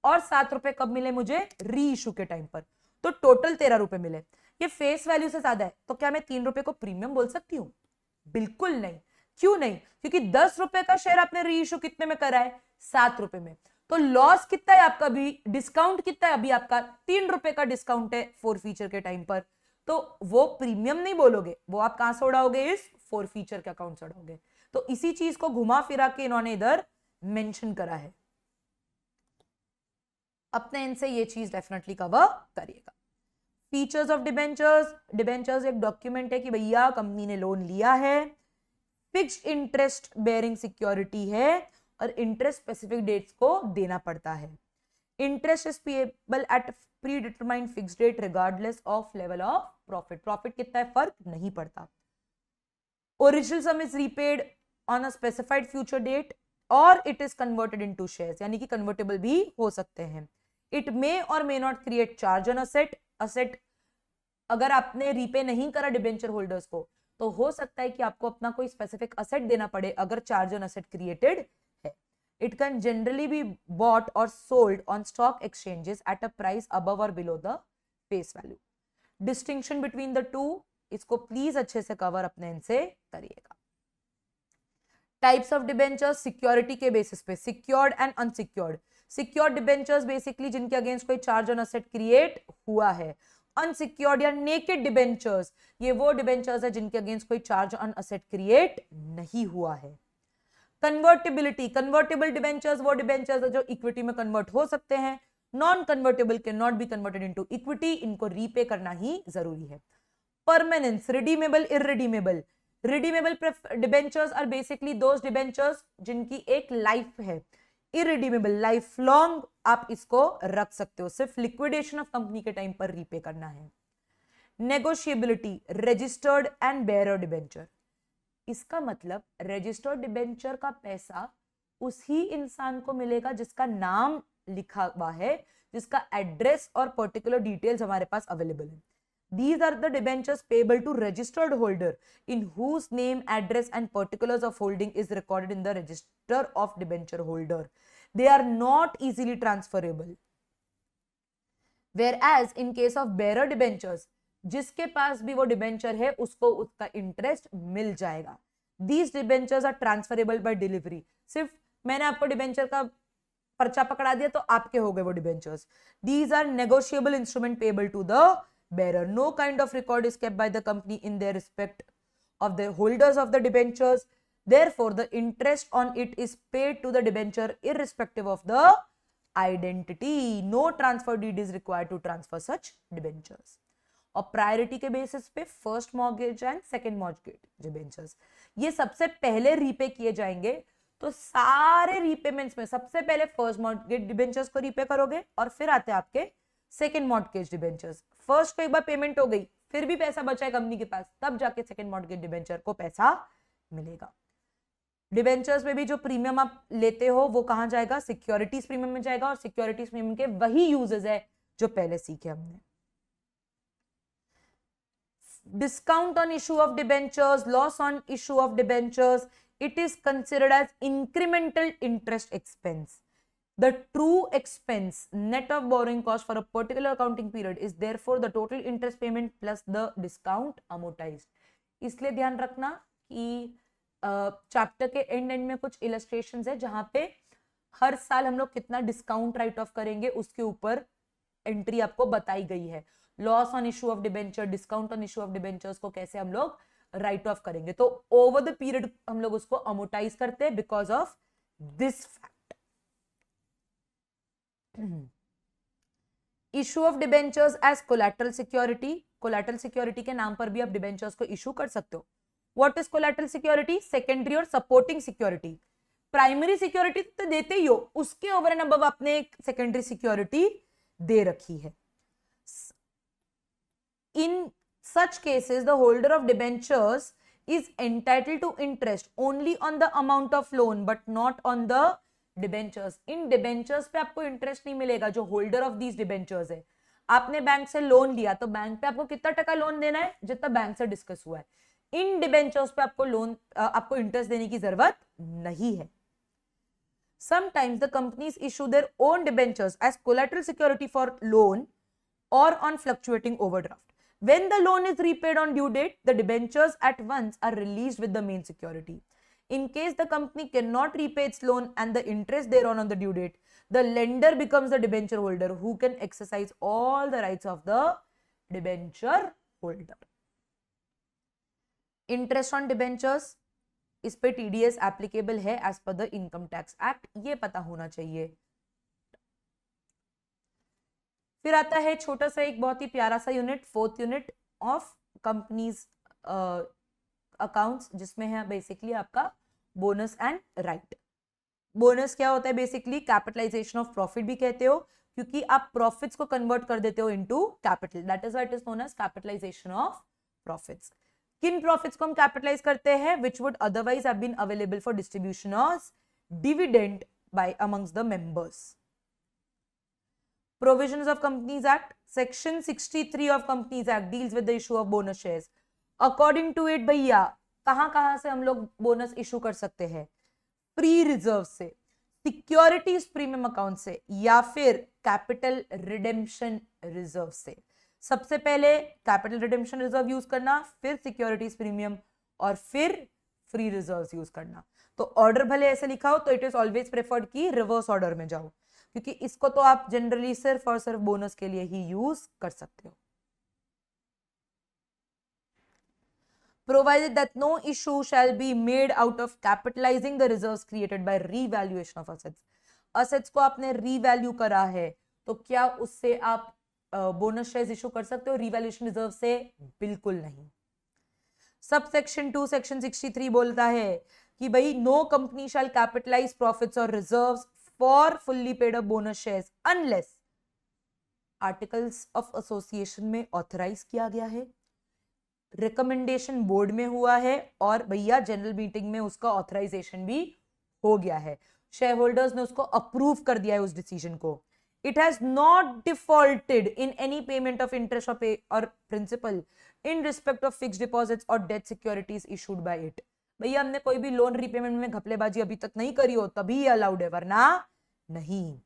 और 7 रुपए कब मिले मुझे? री इशू के टाइम पर। तो टोटल 13 रुपए मिले। ये फेस वैल्यू से ज्यादा है, तो क्या मैं 3 रुपए को प्रीमियम बोल सकती हूँ? बिल्कुल नहीं। क्यों नहीं? क्योंकि 10 रुपए का शेयर आपने री इशू कितने में करा है? 7 रुपए में। तो लॉस कितना है आपका? भी डिस्काउंट कितना है अभी आपका? 3 रुपए का डिस्काउंट है फोर फीचर के टाइम पर। तो वो प्रीमियम नहीं बोलोगे, वो आप कहां से उड़ाओगे? इस फोर फीचर के अकाउंट से उड़ाओगे। तो इसी चीज को घुमा फिरा के इन्होंने इधर मेंशन करा है। अपने इनसे ये चीज डेफिनेटली कवर करिएगा। Features of debentures. डिबेंचर्स एक डॉक्यूमेंट है कि भैया कंपनी ने लोन लिया है, फिक्स्ड इंटरेस्ट बेयरिंग सिक्योरिटी है और इंटरेस्ट स्पेसिफिक डेट्स को देना पड़ता है। Interest is payable at predetermined fixed date regardless of level of profit. Profit कितना है फर्क नहीं पड़ता। Original sum is repaid on a specified future date और it is converted into shares, यानी कि कन्वर्टेबल भी हो सकते हैं। इट मे और may not create charge on asset. Asset अगर आपने रीपे नहीं करा डिबेंचर होल्डर्स को, तो हो सकता है कि आपको अपना कोई स्पेसिफिक असेट देना पड़े अगर चार्ज ऑन असेट क्रिएटेड है। It can generally be bought और sold on stock exchanges at a price above और below the face value. Distinction between the two, इसको प्लीज अच्छे से कवर अपने इनसे करिएगा। टाइप्स ऑफ डिबेंचर्स सिक्योरिटी के बेसिस पे, secured and unsecured. Secured debentures basically जिनके अगेंस्ट कोई चार्ज ऑन असेट क्रिएट हुआ है। अनसिक्योर्ड या नेकेड डिबेंचर्स, ये वो डिबेंचर्स है जिनके अगेंस्ट कोई चार्ज ऑन असेट क्रिएट नहीं हुआ है। कन्वर्टिबिलिटी, कन्वर्टेबल डिबेंचर्स वो डिबेंचर्स है जो इक्विटी में कन्वर्ट हो सकते हैं। Non convertible can not be converted into equity, इनको रीपे करना ही जरूरी है। Permanence, redeemable, irredeemable. Redeemable debentures are basically those debentures जिनकी एक लाइफ है। इरिडीमेबल, लाइफ लॉन्ग आप इसको रख सकते हो, सिर्फ लिक्विडेशन ऑफ कंपनी के टाइम पर रीपे करना है। नेगोशिएबिलिटी, रजिस्टर्ड एंड बेयरर डिबेंचर। इसका मतलब रजिस्टर्ड डिबेंचर का पैसा उसी इंसान को मिलेगा जिसका नाम लिखा हुआ है, जिसका एड्रेस और पर्टिकुलर डिटेल्स हमारे पास अवेलेबल है। These are the debentures payable to registered holder in whose name, address and particulars of holding is recorded in the register of debenture holder. They are not easily transferable. Whereas in case of bearer debentures, जिसके पास भी वो debenture है उसको उसका interest मिल जाएगा। These debentures are transferable by delivery. सिर्फ मैंने आपको डिबेंचर का पर्चा पकड़ा दिया तो आपके हो गए वो debentures. These are negotiable instrument payable to the bearer. No kind of record is kept by the company in their respect of the holders of the debentures. Therefore, the interest on it is paid to the debenture irrespective of the identity. No transfer deed is required to transfer such debentures. और priority के basis पे first mortgage and second mortgage debentures ये सबसे पहले repay किए जाएंगे. तो सारे रीपेमेंट्स में सबसे पहले फर्स्ट मॉर्गेज डिबेंचर्स को रीपे करोगे और फिर आते हैं आपके सेकंड मॉर्गेज डिबेंचर्स. फर्स्ट को एक बार पेमेंट हो गई, फिर भी पैसा बचा है कंपनी के पास, तब जाके सेकंड मॉर्गेज डिबेंचर को पैसा मिलेगा. डिबेंचर्स में भी जो प्रीमियम आप लेते हो वो कहां जाएगा? सिक्योरिटीज प्रीमियम में जाएगा. और सिक्योरिटीज प्रीमियम के वही यूजेस है जो पहले सीखे हमने. Discount on issue of debentures, loss on issue of debentures, it is considered as incremental interest expense. The true expense net of borrowing cost for a particular accounting period is therefore the total interest payment plus the discount amortized. इसलिए ध्यान रखना कि chapter के and में कुछ illustrations है जहां पे हर साल हम लोग कितना डिस्काउंट राइट ऑफ करेंगे उसके ऊपर एंट्री आपको बताई गई है. Loss on issue of debenture, discount on issue of debentures को कैसे हम लोग राइट ऑफ करेंगे. तो ओवर द पीरियड हम लोग उसको अमोटाइज करते हैं because of this fact. Issue of debentures as collateral security. Collateral security के नाम पर भी आप डिबेंचर्स को इशू कर सकते हो. What is collateral security? Secondary और सपोर्टिंग सिक्योरिटी. प्राइमरी सिक्योरिटी तो देते ही हो, उसके ओवर एंड अबव आपने एक सेकेंडरी सिक्योरिटी दे रखी है. In such cases, the holder of debentures is entitled to interest only on the amount of loan, but not on the debentures. In debentures पे आपको इंटरेस्ट नहीं मिलेगा. जो होल्डर ऑफ दीज डिबेंचर्स है, आपने bank से लोन लिया तो बैंक पे आपको कितना टका लोन देना है? जितना बैंक से डिस्कस हुआ है. इन डिबेंचर्स पे आपको इंटरेस्ट देने की जरूरत नहीं है. Sometimes the companies issue their own debentures as collateral security for loan or on fluctuating overdraft. When the loan is repaid on due date, the debentures at once are released with the main security. In case the company cannot repay its loan and the interest thereon on the due date, the lender becomes the debenture holder who can exercise all the rights of the debenture holder. Interest on debentures, इस पे TDS applicable है as per the Income Tax Act. ये पता होना चाहिए. फिर आता है छोटा सा एक बहुत ही प्यारा सा unit, fourth unit of companies accounts, जिसमें है बेसिकली आपका बोनस एंड राइट. बोनस क्या होता है? बेसिकली कैपिटलाइजेशन ऑफ प्रॉफिट भी कहते हो, क्योंकि आप प्रॉफिट्स को कन्वर्ट कर देते हो into capital. That is why it is known as capitalisation of profits. किन प्रॉफिट्स को हम कैपिटलाइज करते हैं? Which would otherwise have been available for distribution of dividend by amongst the members. Provisions of Companies Act, Section 63 of Companies Act deals with the issue of bonus shares. According to it, भैया कहां से हम लोग bonus issue कर सकते हैं? Free reserve से, securities premium account से, या फिर कैपिटल रिडेम्पशन रिजर्व से. सबसे पहले कैपिटल रिडेम्पशन रिजर्व यूज करना, फिर सिक्योरिटीज प्रीमियम, और फिर फ्री रिजर्व यूज करना. तो ऑर्डर भले ऐसे लिखा हो तो इट इज ऑलवेज प्रेफर्ड कि रिवर्स ऑर्डर में जाओ, क्योंकि इसको तो आप जनरली सिर्फ और सिर्फ बोनस के लिए ही यूज कर सकते हो. Provided that no issue shall be made out of capitalizing the reserves created by revaluation of assets. Assets को आपने revalue करा है तो क्या उससे आप बोनस शेयर्स इशू कर सकते हो? रिवैल्यूएशन रिजर्व से बिल्कुल नहीं. सबसेक्शन 2 सेक्शन 63 बोलता है कि भाई no company shall capitalise profits और reserves for fully paid up bonus shares unless articles of association में ऑथराइज किया गया है, रिकमेंडेशन बोर्ड में हुआ है, और भैया जनरल मीटिंग में उसका ऑथराइजेशन भी हो गया है, शेयर होल्डर्स ने उसको अप्रूव कर दिया है उस डिसीजन को. It has not defaulted in any payment of interest or principal in respect of fixed deposits or debt securities issued by it. भैया हमने कोई भी लोन रीपेमेंट में घपलेबाजी अभी तक नहीं करी हो तभी अलाउड है, वरना नहीं.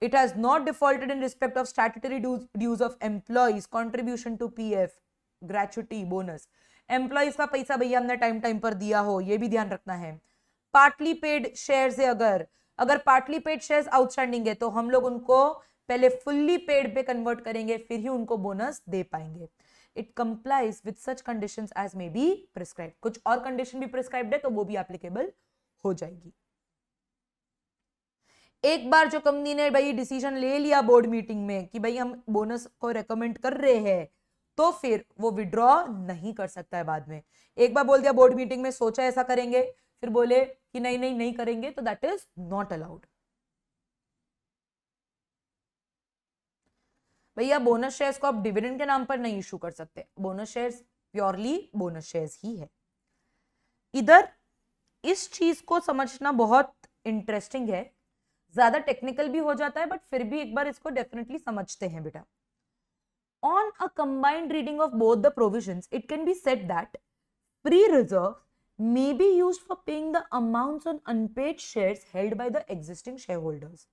It has not defaulted in respect of statutory dues of employees, contribution to PF, gratuity, bonus. Employees का पैसा भैया हमने टाइम पर दिया हो, ये भी ध्यान रखना है. पार्टली पेड शेयर्स है, अगर पार्टली पेड शेयर्स आउटस्टैंडिंग है तो हम लोग उनको पहले फुल्ली पेड पे कन्वर्ट करेंगे, फिर ही उनको बोनस दे पाएंगे. It complies with such conditions as may be prescribed. कुछ और कंडीशन भी प्रिस्क्राइब्ड है तो वो भी एप्लीकेबल हो जाएगी. एक बार जो कंपनी ने भाई डिसीजन ले लिया बोर्ड मीटिंग में कि भाई हम बोनस को रेकमेंड कर रहे हैं, तो फिर वो विड्रॉ नहीं कर सकता है बाद में. एक बार बोल दिया बोर्ड मीटिंग में, सोचा ऐसा करेंगे, फिर बोले कि नहीं नहीं नहीं करेंगे, तो दैट इज नॉट अलाउड. भैया बोनस शेयर्स को आप डिविडेंड के नाम पर नहीं इशू कर सकते. Bonus shares purely bonus shares ही है. इधर इस चीज को समझना बहुत इंटरेस्टिंग है, ज्यादा टेक्निकल भी हो जाता है, बट फिर भी एक बार इसको डेफिनेटली समझते हैं बेटा. On a combined reading of both the provisions, it can be said that free reserve may be used for paying the amounts on unpaid shares held by the existing shareholders,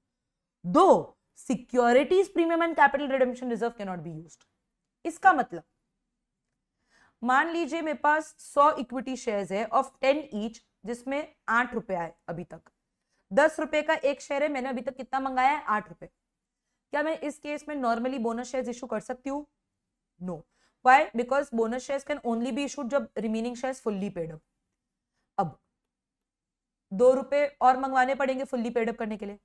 though securities premium and capital redemption reserve cannot be used. इसका मतलब, मान लीजिए मेरे पास 100 equity shares है of 10 each, जिसमें 8 रुपए आए अभी तक. 10 रुपए का एक शेयर है, मैंने अभी तक कितना मंगाया है? 8 रुपए. क्या मैं इस केस में नॉर्मली बोनस शेयर्स इशू कर सकती हूँ? No. Why? Because bonus shares can only be issued जब remaining shares fully paid up. अब 2 रुपए और मंगवाने पड़ेंगे फुल्ली पेड अप करने के लिए,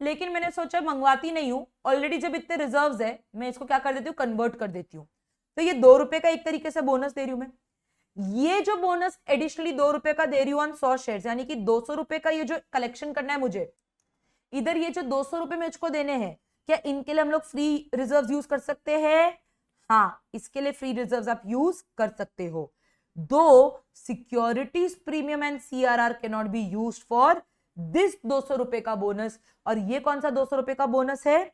लेकिन मैंने सोचा मंगवाती नहीं हूं, ऑलरेडी जब इतने रिजर्व्स है, मैं इसको क्या कर देती हूँ? कन्वर्ट कर देती हूँ. तो ये 2 रुपए का एक तरीके से बोनस दे रही हूं मैं. ये जो बोनस एडिशनली 2 रुपए का दे रही हूँ ऑन 100 शेयर्स, यानी कि 200 रुपए का ये जो कलेक्शन करना है मुझे, इधर ये जो 200 रुपए मुझको देने हैं, क्या इनके लिए हम लोग फ्री रिजर्व यूज कर सकते हैं? हाँ, इसके लिए फ्री रिजर्व आप यूज कर सकते हो. दो securities premium and CRR can not be used for this 200 रुपए का बोनस. और ये कौन सा 200 रुपए का बोनस है?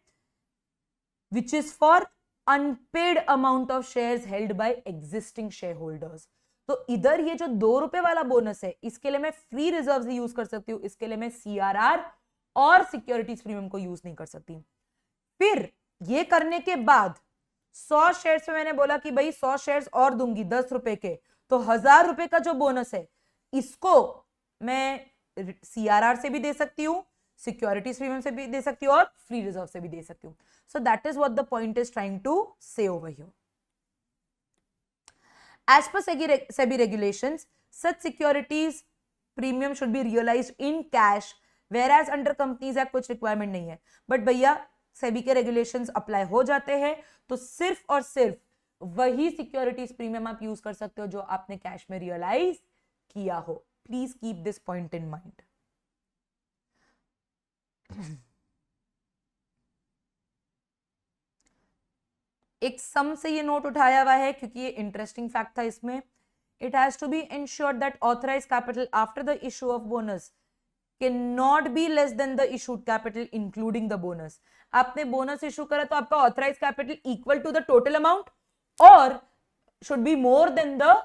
Which is for unpaid amount of shares held by existing share holders. तो इधर ये जो 2 रुपए वाला बोनस है, इसके लिए मैं फ्री रिजर्व यूज कर सकती हूँ, इसके लिए मैं सीआरआर और सिक्योरिटीज प्रीमियम को यूज नहीं कर सकती. फिर ये करने के बाद 100 शेयर्स में मैंने बोला कि भाई 100 शेयर्स और दूंगी 10 रुपए के, तो 1000 रुपए का जो बोनस है, इसको मैं सीआरआर से भी दे सकती हूं, सिक्योरिटीज प्रीमियम से भी दे सकती हूं, और फ्री रिजर्व से भी दे सकती हूं. So that is what the point is trying to say over here. As per SEBI regulations, such securities premium should be realized in cash, whereas under Companies Act कुछ requirement नहीं है. But भैया SEBI के regulations apply हो जाते हैं, तो सिर्फ और सिर्फ वही सिक्योरिटीज प्रीमियम आप यूज कर सकते हो जो आपने कैश में रियलाइज किया हो. Please keep this point in mind. एक सम से ये नोट उठाया हुआ है क्योंकि ये इंटरेस्टिंग फैक्ट था इसमें. It has to be ensured that authorised capital after the issue of bonus can not be less than the issued capital including the bonus. आपने बोनस इशू करा तो आपका authorised capital equal to the total amount और should be more than the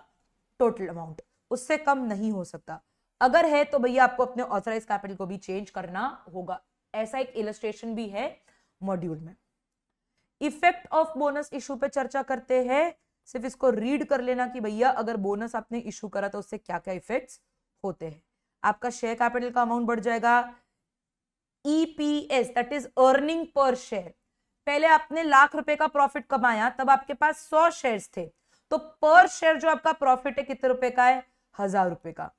total amount, उससे कम नहीं हो सकता. अगर है तो भैया आपको अपने ऑथराइज्ड कैपिटल को भी चेंज करना होगा. ऐसा एक इलस्ट्रेशन भी है मॉड्यूल में. इफेक्ट ऑफ बोनस इशू पे चर्चा करते हैं. सिर्फ इसको रीड कर लेना कि भैया अगर बोनस आपने इशू करा तो उससे क्या क्या इफेक्ट्स होते हैं. आपका शेयर कैपिटल का अमाउंट बढ़ जाएगा. EPS that is earning per share. पहले आपने लाख रुपए का प्रॉफिट कमाया, तब आपके पास 100 शेयर्स थे, तो पर शेयर जो आपका प्रॉफिट है कितने रुपए का है? 1000 रुपए का.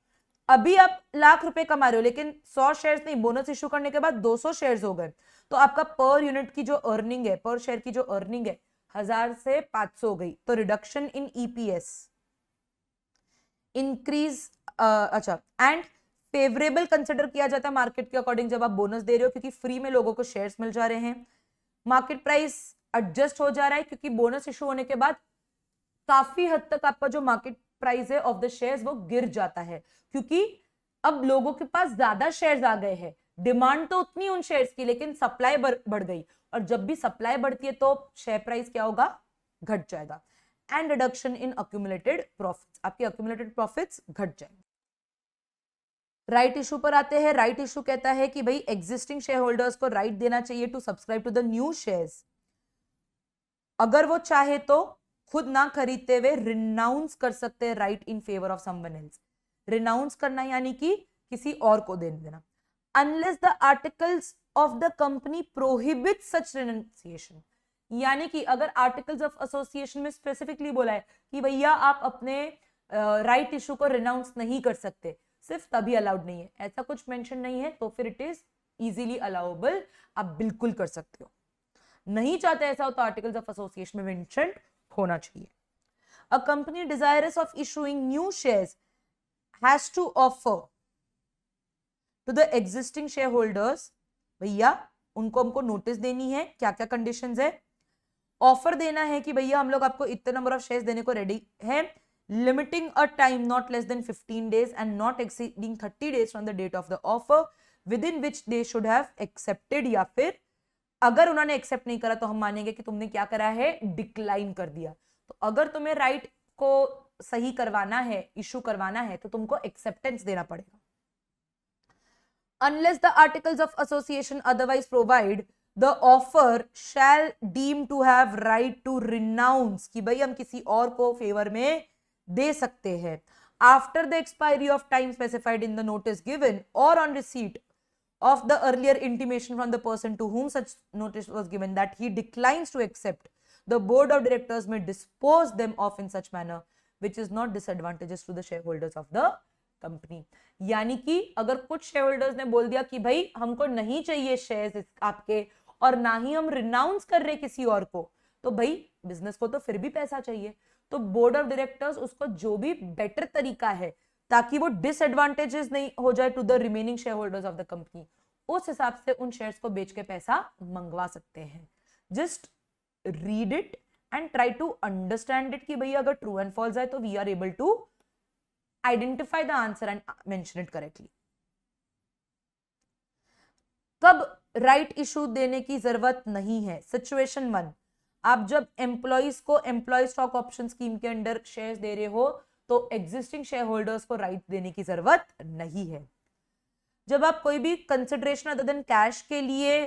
अभी आप लाख रुपए कमा रहे हो, लेकिन 100 शेयर्स नहीं, बोनस इशू करने के बाद 200 शेयर्स हो गए, तो आपका पर यूनिट की जो अर्निंग है, पर शेयर की जो अर्निंग है 1000 से 500 हो गई. तो रिडक्शन इन ईपीएस इंक्रीज. अच्छा, एंड फेवरेबल कंसिडर किया जाता है मार्केट के अकॉर्डिंग जब आप बोनस दे रहे हो, क्योंकि फ्री में लोगों को शेयर्स मिल जा रहे हैं. मार्केट प्राइस एडजस्ट हो जा रहा है क्योंकि बोनस इशू होने के बाद काफी हद तक आपका जो मार्केट प्राइस है ऑफ द शेयर्स वो गिर जाता है, क्योंकि अब लोगों के पास ज्यादा शेयर्स आ गए हैं. डिमांड तो उतनी उन शेयर्स की, लेकिन सप्लाई बढ़ गई, और जब भी सप्लाई बढ़ती है तो शेयर प्राइस क्या होगा? घट जाएगा. And reduction in accumulated profits, आपके अक्यूमुलेटेड प्रॉफिट्स घट जाएंगे. राइट इशू पर आते हैं. राइट इशू कहता है कि भाई एग्जिस्टिंग शेयर होल्डर्स को राइट देना चाहिए to subscribe to the new shares. अगर वो चाहे तो खुद ना खरीदते हुए रिनाउंस कर सकते हैं right in favour of someone else. Renounce करना यानी कि किसी और को दे देना. unless the articles of the company prohibit such renunciation. यानी कि अगर आर्टिकल्स ऑफ एसोसिएशन में स्पेसिफिकली बोला है कि भैया आप अपने राइट इशू को रिनाउंस नहीं कर सकते, सिर्फ तभी अलाउड नहीं है, ऐसा कुछ मेंशन नहीं है, तो फिर इट इज इजीली अलाउएबल, आप बिल्कुल कर सकते हो. नहीं चाहते ऐसा हो तो आर्टिकल्स ऑफ एसोसिएशन में मेंशन होना चाहिए. A company desirous of issuing new shares has to offer to the existing share holders, भैया उनको हमको नोटिस देनी है, क्या क्या कंडीशंस है. ऑफर देना है कि भैया हम लोग आपको इतने नंबर ऑफ शेयर्स देने को रेडी है, limiting a time not less than 15 days and not exceeding 30 days from the date of the offer within which they should have accepted, या फिर अगर उन्होंने एक्सेप्ट नहीं करा तो हम मानेंगे कि तुमने क्या करा है, डिक्लाइन कर दिया. तो अगर तुम्हें राइट को सही करवाना है, इशू करवाना है, तो तुमको एक्सेप्टेंस देना पड़ेगा. Unless the articles of association otherwise provide, the offer shall deem to have right to renounce, कि भाई हम किसी और को फेवर में दे सकते हैं. After the expiry of time specified in the notice given or on receipt of the earlier intimation from the person to whom such notice was given that he declines to accept, the board of directors may dispose them off in such manner which is not disadvantageous to the shareholders of the company. यानी कि अगर कुछ share holders ने बोल दिया कि भाई हमको नहीं चाहिए शेयर्स आपके और ना ही हम रिनाउंस कर रहे किसी और को, तो भाई बिजनेस को तो फिर भी पैसा चाहिए, तो बोर्ड ऑफ डायरेक्टर्स उसको जो भी बेटर तरीका है ताकि वो डिसएडवांटेजेस नहीं हो जाए to the remaining share holders of the company, उस हिसाब से उन शेयर्स को बेच के पैसा मंगवा सकते हैं. Just read it and try to understand it कि भाई अगर ट्रू एंड फॉल्स है तो we are able to identify the answer and mention it correctly. कब राइट इशू देने की जरूरत नहीं है? सिचुएशन 1, आप जब एम्प्लॉइज को एम्प्लॉय स्टॉक ऑप्शन स्कीम के अंडर शेयर्स दे रहे हो तो एग्जिस्टिंग शेयर होल्डर्स को राइट देने की जरूरत नहीं है. जब आप कोई भी कंसिडरेशन अदर देन कैश के लिए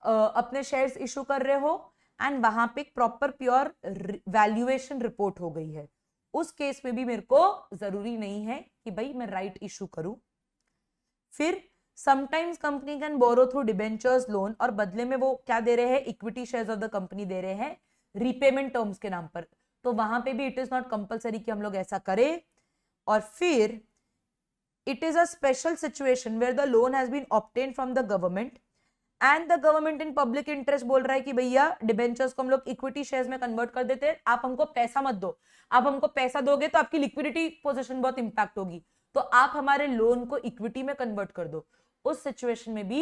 अपने शेयर्स इशू कर रहे हो एंड वहां पे प्रॉपर प्योर वैल्यूएशन रिपोर्ट हो गई है, उस केस में भी मेरे को जरूरी नहीं है कि भाई मैं राइट इशू करूं. फिर sometimes company can borrow through debentures loan, और बदले में वो क्या दे रहे हैं, equity shares of the company दे रहे हैं रीपेमेंट टर्म्स के नाम पर, तो वहां पे भी इट इज नॉट कंपलसरी कि हम लोग ऐसा करें. और फिर it is a special situation where the loan has been obtained from the government and the government in public interest बोल रहा है कि भैया डिबेंचर्स को हम लोग इक्विटी शेयर्स में कन्वर्ट कर देते हैं, आप हमको पैसा मत दो, आप हमको पैसा दोगे तो आपकी लिक्विडिटी पोजीशन बहुत इंपैक्ट होगी, तो आप हमारे लोन को इक्विटी में कन्वर्ट कर दो. उस सिचुएशन में भी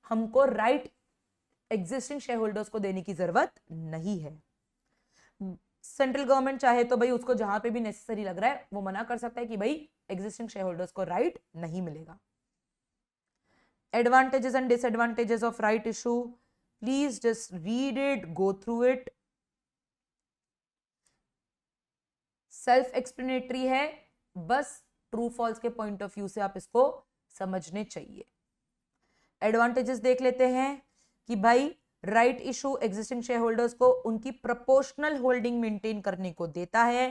हमको राइट एग्जिस्टिंग शेयर होल्डर्स को देने की जरूरत नहीं है. सेंट्रल गवर्नमेंट चाहे तो भाई उसको जहां पे भी नेसेसरी लग रहा है वो मना कर सकता है कि भाई एग्जिस्टिंग शेयर होल्डर्स को राइट नहीं मिलेगा. Advantages and disadvantages of right issue, please just read it, go through it. Self explanatory है, बस ट्रू फॉल्स के पॉइंट ऑफ व्यू से आप इसको समझने चाहिए. एडवांटेजेस देख लेते हैं कि भाई right issue existing share holders को उनकी प्रोपोर्शनल होल्डिंग मेंटेन करने को देता है.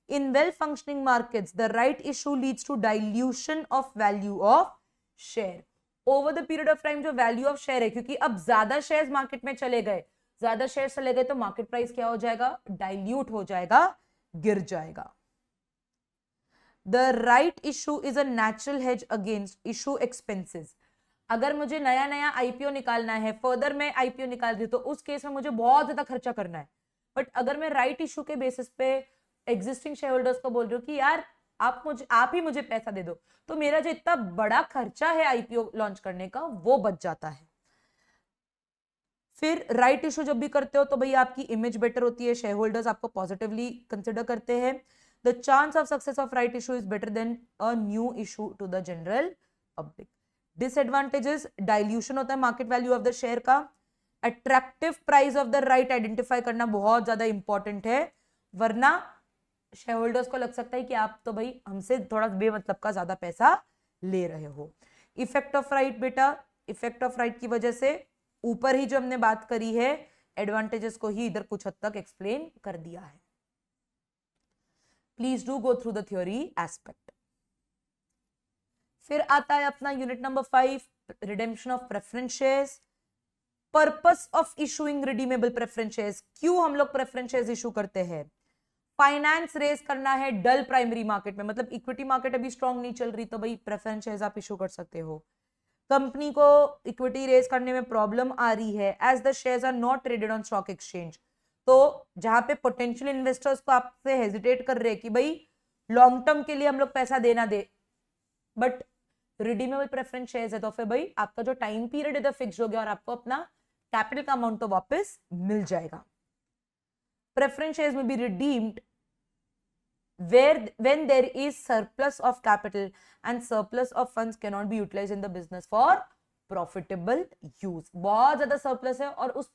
In well functioning markets the right issue leads to dilution of value of share. Over the period of time जो वैल्यू ऑफ शेयर है, क्योंकि अब ज्यादा शेयर्स मार्केट में चले गए, ज्यादा शेयर्स चले गए तो मार्केट प्राइस क्या हो जाएगा, डाइल्यूट हो जाएगा, गिर जाएगा. The right issue is a natural hedge against issue expenses. अगर मुझे नया नया आईपीओ निकालना है, फर्दर मैं आईपीओ निकाल रही हूं, तो उस केस में मुझे बहुत ज्यादा खर्चा करना है. बट अगर मैं राइट इशू के बेसिस पे एग्जिस्टिंग शेयर होल्डर्स को बोल रही हूँ कि यार आप ही मुझे पैसा दे दो, तो मेरा जो इतना बड़ा खर्चा है आईपीओ लॉन्च करने का वो बच जाता है. फिर राइट इशू जब भी करते हो तो भाई आपकी इमेज बेटर होती है, शेयर होल्डर्स आपको पॉजिटिवली कंसिडर करते हैं. The chance of success of right issue is better than a new issue to the general public. Disadvantages, dilution होता है market value of the share का. Attractive price of the right identify करना बहुत ज्यादा important है, वरना share holders को लग सकता है कि आप तो भाई हमसे थोड़ा बेमतलब का ज्यादा पैसा ले रहे हो. इफेक्ट ऑफ राइट, बेटा इफेक्ट ऑफ राइट की वजह से ऊपर ही जो हमने बात करी है एडवांटेजेस को ही इधर कुछ हद तक एक्सप्लेन कर दिया है. Please do go through the theory aspect. फिर आता है अपना unit number 5, redemption of preference shares. Purpose of issuing redeemable preference shares, क्यों हम लोग प्रेफरेंस शेयर्स इशू करते हैं? फाइनेंस रेज करना है डल प्राइमरी मार्केट में, मतलब इक्विटी मार्केट अभी स्ट्रॉन्ग नहीं चल रही, तो भाई प्रेफरेंस शेयर्स आप इशू कर सकते हो। कंपनी को इक्विटी रेज करने में प्रॉब्लम आ रही है, as the shares are not traded on stock exchange. तो जहां पे पोटेंशियल इन्वेस्टर्स को आपसे हेजिटेट कर रहे हैं कि भाई लॉन्ग टर्म के लिए हम लोग पैसा देना दे, बट रिडीमेबल प्रेफरेंस शेयर्स है तो फिर भाई आपका जो टाइम पीरियड इधर फिक्स हो गया और आपको अपना कैपिटल का अमाउंट तो वापस मिल जाएगा। प्रेफरेंस शेयर्स में be redeemed when there is surplus of capital and surplus of funds cannot be utilized in the business for profitable use। बहुत ज्यादा surplus है और उस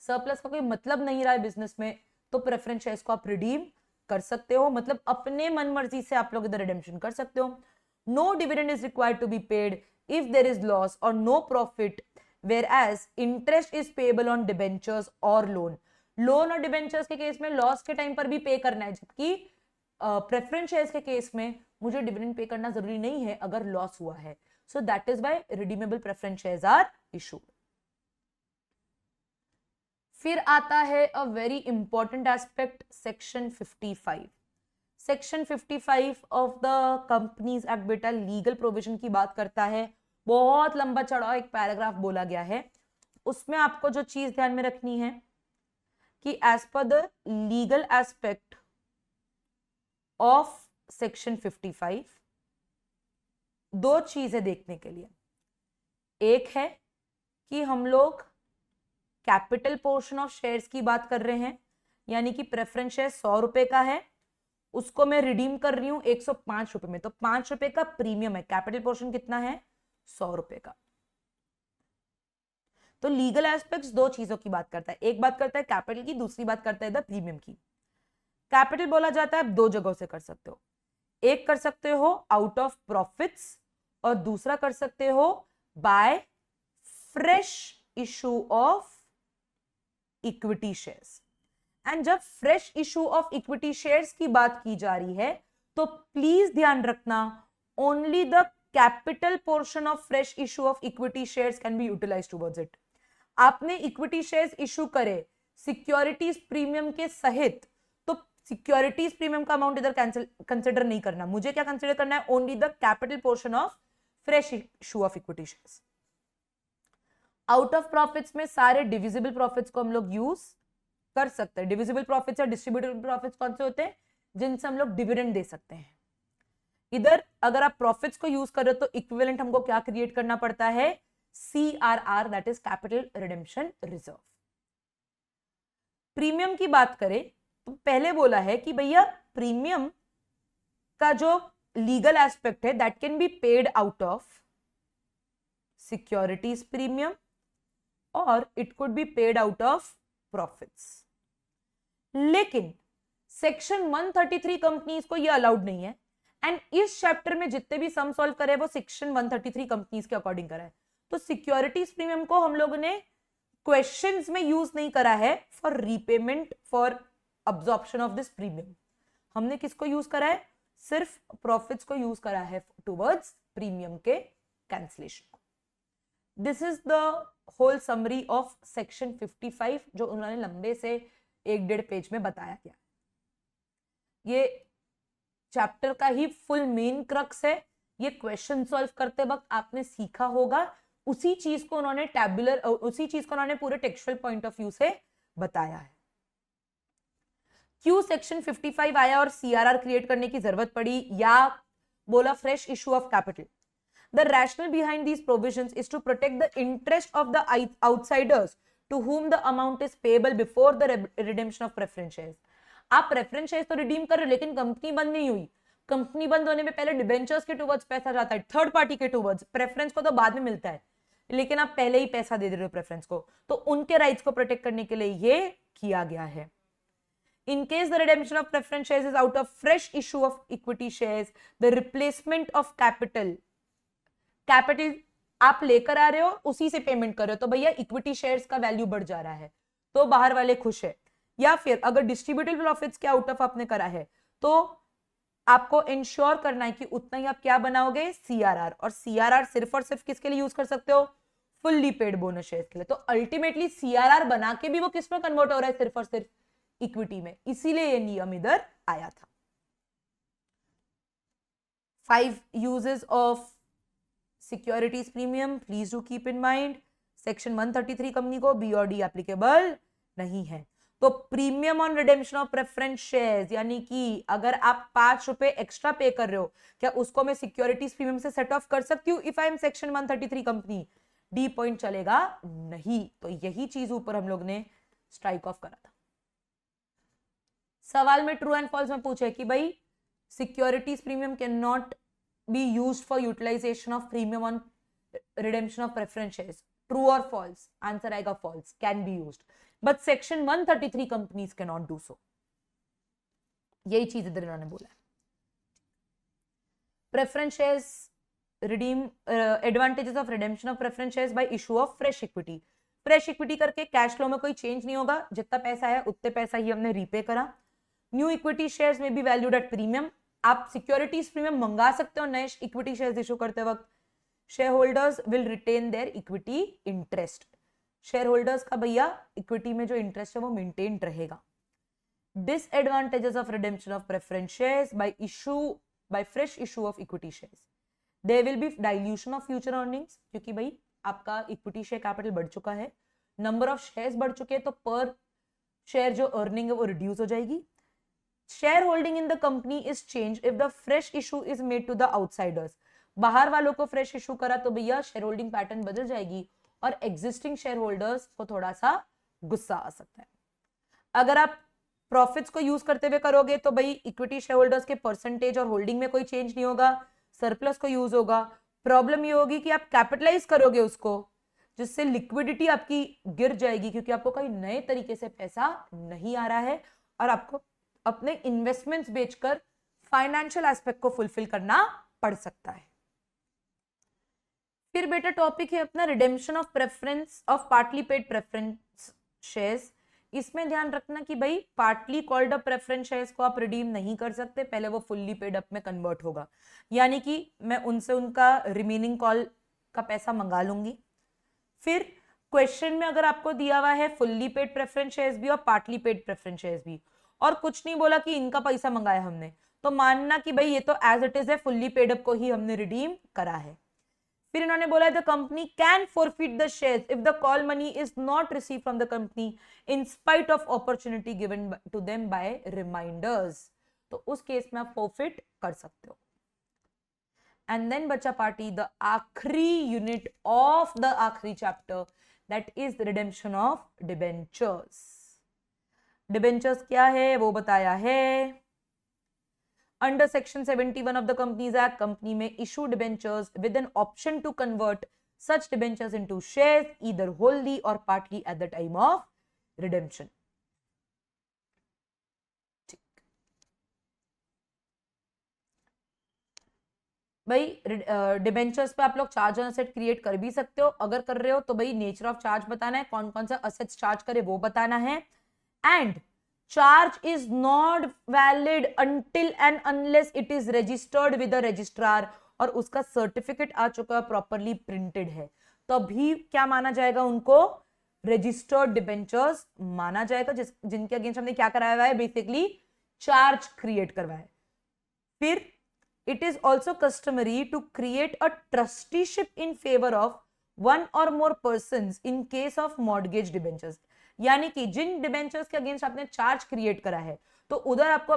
surplus का कोई मतलब नहीं रहा है बिजनेस में, तो प्रेफरेंस शेयर्स को आप रिडीम कर सकते हो, मतलब अपने मन मर्जी से आप लोग इधर रिडेम्पशन कर सकते हो। No dividend is required to be paid if there is loss और no profit, whereas interest is payable on debentures और लोन। लोन और डिबेंचर्स के केस में लॉस के टाइम पर भी पे करना है, जबकि प्रेफरेंस शेयर्स के केस में मुझे डिविडेंड पे करना जरूरी नहीं है अगर लॉस हुआ है। So that is why redeemable preference shares are issued. फिर आता है a very important aspect, section 55। Section 55 of the companies act बेटा लीगल प्रोविजन की बात करता है। बहुत लंबा चढ़ा एक पैराग्राफ बोला गया है, उसमें आपको जो चीज ध्यान में रखनी है कि as per the legal aspect of section 55 दो चीजें देखने के लिए। एक है कि हम लोग कैपिटल पोर्शन ऑफ शेयर्स की बात कर रहे हैं, यानी कि प्रेफरेंस शेयर 100 रुपए का है, उसको मैं रिडीम कर रही हूं 105 रुपए में, तो 5 रुपए का प्रीमियम है। कैपिटल पोर्शन कितना है? 100 रुपए का। तो लीगल एस्पेक्ट्स दो चीजों की बात करता है, एक बात करता है कैपिटल की, दूसरी बात करता है द प्रीमियम की। कैपिटल बोला जाता है, आप दो जगहों से कर सकते हो, एक कर सकते हो आउट ऑफ प्रॉफिट्स और दूसरा कर सकते हो by fresh issue of equity shares. And जब fresh issue of equity shares की बात की जा रही है तो प्लीज ध्यान रखना, only the capital portion of fresh issue of equity shares can be utilised towards it. आपने इक्विटी शेयर्स इशू करे सिक्योरिटीज प्रीमियम के सहित, तो सिक्योरिटीज प्रीमियम का अमाउंट इधर कंसिडर नहीं करना, मुझे क्या कंसिडर करना है? Only the capital portion of fresh issue of equity shares. Out of profits में सारे डिविजिबल प्रॉफिट्स को हम लोग यूज कर सकते हैं। डिविजिबल प्रॉफिट्स और डिस्ट्रीब्यूटेबल प्रॉफिट्स कौन से होते हैं? जिनसे हम लोग डिविडेंड दे सकते हैं। इधर अगर आप प्रॉफिट्स को यूज कर रहे हो तो इक्विवेलेंट हमको क्या क्रिएट करना पड़ता है? CRR, that is capital redemption reserve. Premium की बात करें तो पहले बोला है कि भैया प्रीमियम का जो लीगल एस्पेक्ट है that can be paid out of securities premium और it could be paid out of profits. लेकिन सेक्शन 133 कंपनीज को यह अलाउड नहीं है, एंड इस चैप्टर में जितने भी सम सॉल्व करे वो सेक्शन 133 कंपनीज के अकॉर्डिंग करा है। तो सिक्योरिटीज प्रीमियम को हम लोगों ने क्वेश्चंस में यूज नहीं करा है for repayment, for absorption of this premium. हमने किसको यूज करा है? सिर्फ प्रॉफिट्स को यूज करा है टुवर्ड्स प्रीमियम के cancellation. This is the whole summary of section 55 जो उन्होंने लंबे से 1-1.5 पेज में बताया गया। ये चैप्टर का ही फुल मेन क्रक्स है। ये क्वेश्चन सॉल्व करते वक्त आपने सीखा होगा, उसी चीज को उन्होंने टैबुलर, उसी चीज को उन्होंने पूरे टेक्सचुअल पॉइंट ऑफ व्यू से बताया है। क्यों सेक्शन 55 आया और CRR क्रिएट करने की जरूरत पड़ी, या बोला fresh issue of capital? The rationale behind these provisions is to protect the interest of the outsiders to whom the amount is payable before the redemption of preference shares। आप preference shares तो redeem कर रहे हो लेकिन company बंद नहीं हुई। Company बंद होने में पहले डिबेंचर्स के टुवर्ड्स पैसा जाता है, थर्ड पार्टी के टुवर्ड्स। प्रेफरेंस को तो बाद में मिलता है, लेकिन आप पहले ही पैसा दे रहे हो प्रेफरेंस को, तो उनके राइट्स को प्रोटेक्ट करने के लिए ये किया गया है। In case the redemption of preference shares is out of fresh issue of equity shares, the replacement of capital आप लेकर आ रहे हो, उसी से पेमेंट कर रहे हो, तो भैया इक्विटी शेयर्स का वैल्यू बढ़ जा रहा है, तो बाहर वाले खुश है। या फिर अगर डिस्ट्रीब्यूटेबल प्रॉफिट्स के आउट ऑफ आपने करा है तो आपको इंश्योर करना है कि उतना ही आप क्या बनाओगे, सीआरआर। और सीआरआर सिर्फ और सिर्फ किसके लिए यूज कर सकते हो, फुल्ली पेड बोनस शेयर्स के लिए। तो अल्टीमेटली सीआरआर बना के भी वो किस में कन्वर्ट हो रहा है, सिर्फ और सिर्फ इक्विटी में, इसीलिए ये नियम इधर आया था। 5 uses of securities premium, please do keep in mind। Section 133 company को बी और डी एप्लीकेबल नहीं है। तो premium on redemption of preference shares, यानी कि अगर आप 5 रुपए एक्स्ट्रा पे कर रहे हो, क्या उसको मैं सिक्योरिटीज प्रीमियम से सेट ऑफ कर सकती हूँ if I am section 133 company? D point चलेगा नहीं। तो यही चीज ऊपर हम लोग ने स्ट्राइक ऑफ करा था। सवाल में ट्रू एंड फॉल्स में पूछा है कि भाई securities premium can not be used for utilisation of premium on redemption of preference shares, true और फॉल्स? आंसर आएगा false, can be used, but section 133 companies can not do so. यही चीज इधर इन्होंने बोला है। Preference shares redeem, advantages of redemption of preference shares by issue of fresh equity. Fresh equity करके cash flow में कोई चेंज नहीं होगा, जितना पैसा है उतने पैसा ही हमने रीपे करा। न्यू इक्विटी शेयर्स में बी वैल्यूड एट प्रीमियम, आप सिक्योरिटीज प्रीमियम मंगा सकते हो नए इक्विटी शेयर्स इशू करते वक्त। Share holders will retain their equity interest, share holders का भैया इक्विटी में जो इंटरेस्ट है वो मेंटेन रहेगा। Disadvantages of redemption of preference shares by fresh issue of equity shares, there will be dilution of future earnings, क्योंकि भाई आपका इक्विटी शेयर कैपिटल बढ़ चुका है, नंबर ऑफ शेयर्स बढ़ चुके हैं, तो पर शेयर जो अर्निंग है वो रिड्यूस हो जाएगी। Share holding in the company is change if the fresh issue is made to the outsiders, बाहर वालों को फ्रेश इशू करा तो भैया शेयर होल्डिंग पैटर्न बदल जाएगी और एग्जिस्टिंग शेयर होल्डर्स को थोड़ा सा गुस्सा आ सकता है। अगर आप प्रॉफिट्स को यूज करते हुए करोगे तो भाई इक्विटी शेयर होल्डर्स के परसेंटेज और होल्डिंग में कोई चेंज नहीं होगा, सरप्लस को यूज होगा। प्रॉब्लम ये होगी कि आप कैपिटलाइज करोगे उसको, जिससे लिक्विडिटी आपकी गिर जाएगी, क्योंकि आपको कहीं नए तरीके से पैसा नहीं आ रहा है और आपको अपने इन्वेस्टमेंट्स बेचकर फाइनेंशियल एस्पेक्ट को फुलफिल करना पड़ सकता है। फिर बेटा टॉपिक है अपना redemption of preference of partly paid preference shares. इसमें ध्यान रखना कि भाई partly called up preference shares को आप रिडीम नहीं कर सकते, पहले वो फुल्ली पेड अप में कन्वर्ट होगा, यानी कि मैं उनसे उनका रिमेनिंग कॉल का पैसा मंगा लूंगी। फिर क्वेश्चन में अगर आपको दिया हुआ है फुल्ली पेड प्रेफरेंस शेयर्स भी और पार्टली पेड प्रेफरेंस शेयर्स भी, और कुछ नहीं बोला कि इनका पैसा मंगाया हमने, तो मानना कि भाई ये तो एज इट इज है, फुल्ली पेड अप को ही हमने रिडीम करा है। फिर इन्होंने बोला the company can forfeit the shares if the call money is not receive from the company in spite of opportunity given to them by reminders, तो उस केस में आप फॉरफिट कर सकते हो। एंड देन बचा पार्टी द आखिरी unit of the आखिरी chapter, that is redemption of debentures. Debentures क्या है वो बताया है। Under section 71 of the companies act, company में issue debentures with an option to convert such debentures into shares either wholly or partly at the time of redemption. भाई debentures पे आप लोग चार्ज ऑन असेट क्रिएट कर भी सकते हो, अगर कर रहे हो तो भाई नेचर ऑफ चार्ज बताना है, कौन कौन सा असेट्स चार्ज करे वो बताना है। And charge is not valid until and unless it is registered with the registrar, और उसका सर्टिफिकेट आ चुका है, प्रॉपरली प्रिंटेड है, तभी क्या माना जाएगा, उनको रजिस्टर्ड डिबेंचर्स माना जाएगा, जिनके अगेंस्ट हमने क्या कराया हुआ है, बेसिकली चार्ज क्रिएट करवाया है। फिर it is also customary to create a trusteeship in favour of one or more person in case of mortgage debentures, यानी कि जिन डिबेंचर्स के अगेंस्ट आपने चार्ज क्रिएट करा है तो उधर आपको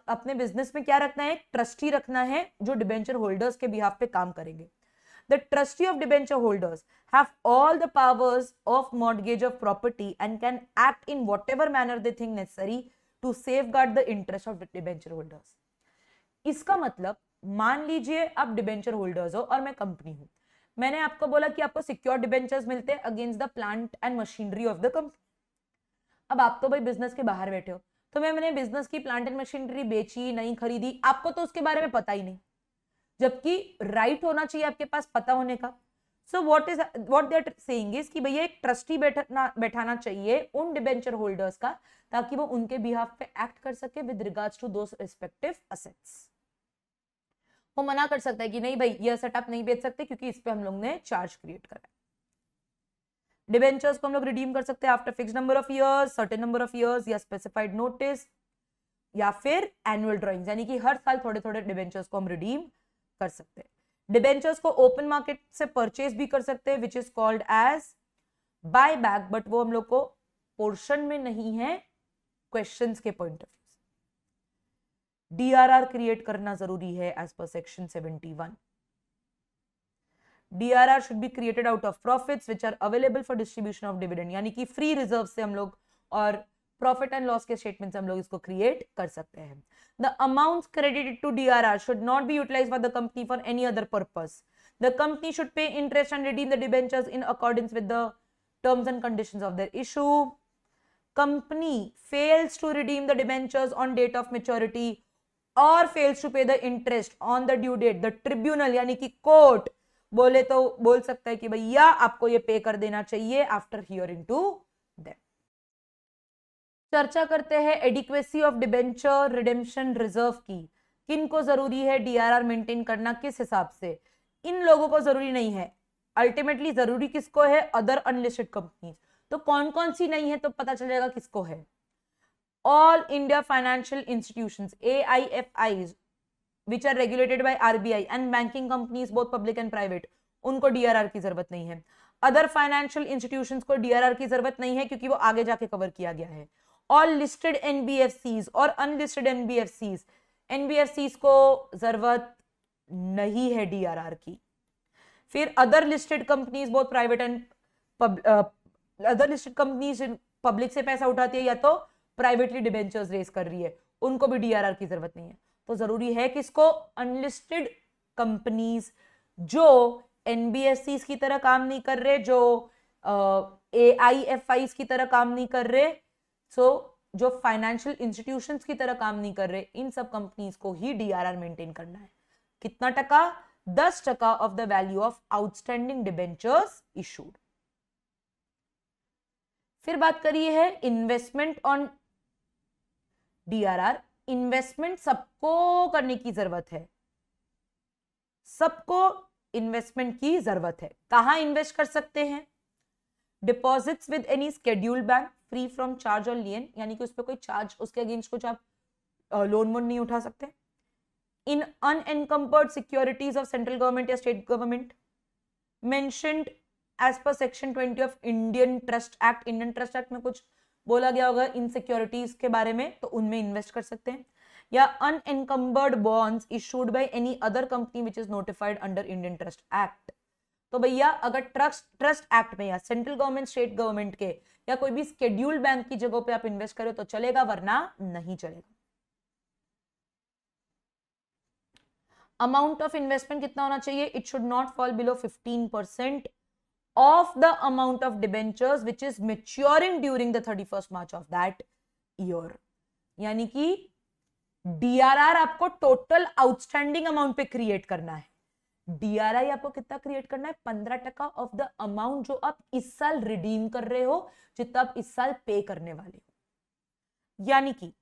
अपने बिजनेस में क्या रखना है, ट्रस्टी रखना है, जो डिबेंचर होल्डर्स के बिहाफ पे काम करेंगे। The trustee of debenture holders have all the powers of mortgage of property and can act in whatever manner they think necessary to safeguard the interest of debenture holders. इसका मतलब मान लीजिए आप debenture holders हो और मैं company हूं, मैंने आपको बोला कि आपको सिक्योर डिबेंचर्स मिलते हैं against the plant and machinery of the company. अब आप तो भाई बिजनेस के बाहर बैठे हो, तो मैंने बिजनेस की प्लांट एंड मशीनरी बेची नहीं खरीदी, आपको तो उसके बारे में पता ही नहीं, जबकि राइट होना चाहिए आपके पास पता होने का। So what they are saying is कि भैया एक ट्रस्टी बैठाना चाहिए उन डिबेंचर होल्डर्स का, ताकि वो उनके बिहाफ पे एक्ट कर सके with regards to those respective assets. वो मना कर सकता है कि नहीं भाई ये असेट आप नहीं बेच सकते क्योंकि इस पे हम लोग ने चार्ज क्रिएट करा है। डिबेंचर्स को हम लोग रिडीम कर सकते हैं after fix number of years, certain number of years, या स्पेसिफाइड नोटिस, या फिर एनुअल ड्रॉइंग्स, यानी कि हर साल थोड़े थोड़े डिबेंचर्स को हम रिडीम कर सकते हैं। डिबेंचर्स को ओपन मार्केट से परचेज भी कर सकते हैं, which is called as buy back, but वो हम लोग को पोर्शन में नहीं है क्वेश्चंस के point of view. DRR create करना जरूरी है as per section 71। DRR should be created out of profits which are available for distribution of dividend, यानी कि फ्री रिजर्व से हम लोग और प्रॉफिट एंड लॉस के स्टेटमेंट से हम लोग इसको क्रिएट कर सकते हैं। The amounts credited to DRR should not be utilized by the company for any other purpose. The company should pay interest and redeem the debentures in accordance with the terms and conditions of their issue. Company fails to redeem the debentures on date of maturity or fails to pay the interest on the due date. The tribunal यानी कि court बोले तो बोल सकता है कि भैया आपको ये पे कर देना चाहिए आफ्टर हियरिंग टू देम। चर्चा करते हैं adequacy of debenture redemption reserve की। किन को जरूरी है डीआरआर मेंटेन करना, किस हिसाब से? इन लोगों को जरूरी नहीं है, अल्टीमेटली जरूरी किसको है? Other unlisted companies. तो कौन कौन सी नहीं है तो पता चल जाएगा किसको है। All India financial institutions AIFIs which are regulated by RBI and banking companies both public and private, उनको DRR की जरूरत नहीं है। अदर फाइनेंशियल इंस्टीट्यूशंस को DRR की जरूरत नहीं है क्योंकि वो आगे जाके कवर किया गया है। ऑल लिस्टेड NBFCs और अनलिस्टेड NBFCs को जरूरत नहीं है DRR की। फिर other listed companies both private and other listed companies public से पैसा उठाती है या तो प्राइवेटली डिबेंचर्स रेज कर रही है, उनको भी DRR की जरूरत नहीं है। तो जरूरी है किसको? अनलिस्टेड कंपनीज जो NBFCs की तरह काम नहीं कर रहे, जो AIFIs की तरह काम नहीं कर रहे, जो फाइनेंशियल इंस्टीट्यूशंस की तरह काम नहीं कर रहे, इन सब कंपनीज को ही DRR मेंटेन करना है। कितना टका? 10% of the value of outstanding debentures issued. फिर बात करिए है इन्वेस्टमेंट ऑन DRR। इन्वेस्टमेंट सबको करने की जरूरत है, सबको इन्वेस्टमेंट की जरूरत है। कहां इन्वेस्ट कर सकते हैं? Deposits with any scheduled bank free from charge और लियन, यानी कि उस पर कोई चार्ज, उसके अगेंस्ट कुछ आप लोन वोन नहीं उठा सकते। In unencumbered securities of central government या state government mentioned as per section 20 of Indian trust act. Indian trust act में कुछ बोला गया होगा इन सिक्योरिटीज के बारे में, तो उनमें इन्वेस्ट कर सकते हैं। या unencumbered bonds issued by any other company which is notified under Indian trust act. तो भैया अगर ट्रस्ट एक्ट में या सेंट्रल गवर्नमेंट स्टेट गवर्नमेंट के या कोई भी स्केड्यूल्ड बैंक की जगह पे आप इन्वेस्ट करो तो चलेगा, वरना नहीं चलेगा। अमाउंट ऑफ इन्वेस्टमेंट कितना होना चाहिए? It should not fall below 15% of the amount of debentures which is maturing during the 31st March of that year। यानी कि DRR आपको टोटल आउटस्टैंडिंग अमाउंट पे क्रिएट करना है। DRI आपको कितना क्रिएट करना है? 15% ऑफ द अमाउंट जो आप इस साल रिडीम कर रहे हो, जितना आप इस साल पे करने वाले हो। यानी कि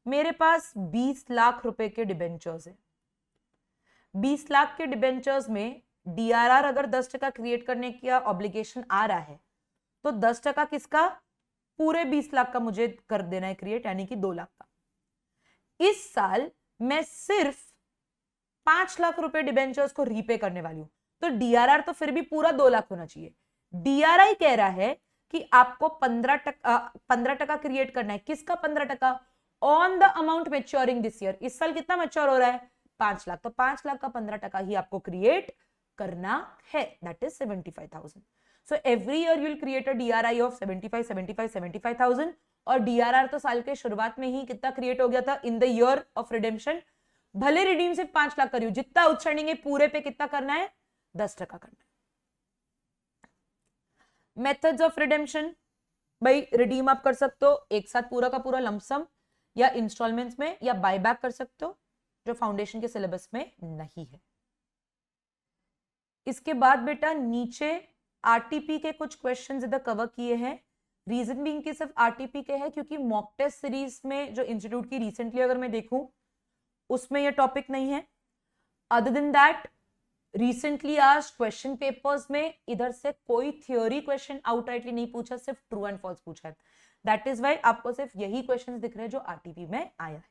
मेरे पास 20 लाख रुपए के डिबेंचर्स है। 20 लाख के डिबेंचर्स में DRR अगर 10% क्रिएट करने का ऑब्लिगेशन आ रहा है तो 10% किसका? पूरे 20 लाख का मुझे कर देना है क्रिएट, यानी कि 2 लाख का। इस साल मैं सिर्फ 5 लाख रुपए डिबेंचर्स को रीपे करने वाली हूं, तो DRR तो फिर भी पूरा 2 लाख होना चाहिए। DRI कह रहा है कि आपको 15% क्रिएट करना है। किसका 15%? On the amount maturing this year. इस साल कितना मैच्योर हो रहा है? 5 लाख। तो 5 लाख का 15% ही आपको क्रिएट करना है, that is 75,000। So every year you will create a DRI of 75,000 और DRR तो साल के शुरुआत में ही कितना क्रिएट हो गया था in the year of redemption. भले रिडीम सिर्फ 5 लाख करियो, जितना आउटस्टैंडिंग है पूरे पे कितना करना है? 10% करना है। मेथड्स ऑफ रिडेम्पशन, भाई रिडीम आप कर सकते हो एक साथ पूरा का पूरा लमसम, या इंस्टॉलमेंट्स में, या बायबैक कर सकते हो, जो फाउंडेशन के सिलेबस में नहीं है। इसके बाद बेटा नीचे आरटीपी के कुछ क्वेश्चंस इधर कवर किए हैं। रीजन बीइंग कि सिर्फ आरटीपी के हैं क्योंकि मॉक टेस्ट सीरीज में जो इंस्टीट्यूट की रिसेंटली अगर मैं देखूं उसमें ये टॉपिक नहीं है। अदर देन दैट रिसेंटली आज क्वेश्चन पेपर्स में इधर से कोई थ्योरी क्वेश्चन आउटराइटली नहीं पूछा, सिर्फ ट्रू एंड फॉल्स पूछा है। दैट इज वाई आपको सिर्फ यही क्वेश्चन दिख रहे हैं जो आरटीपी में आया है।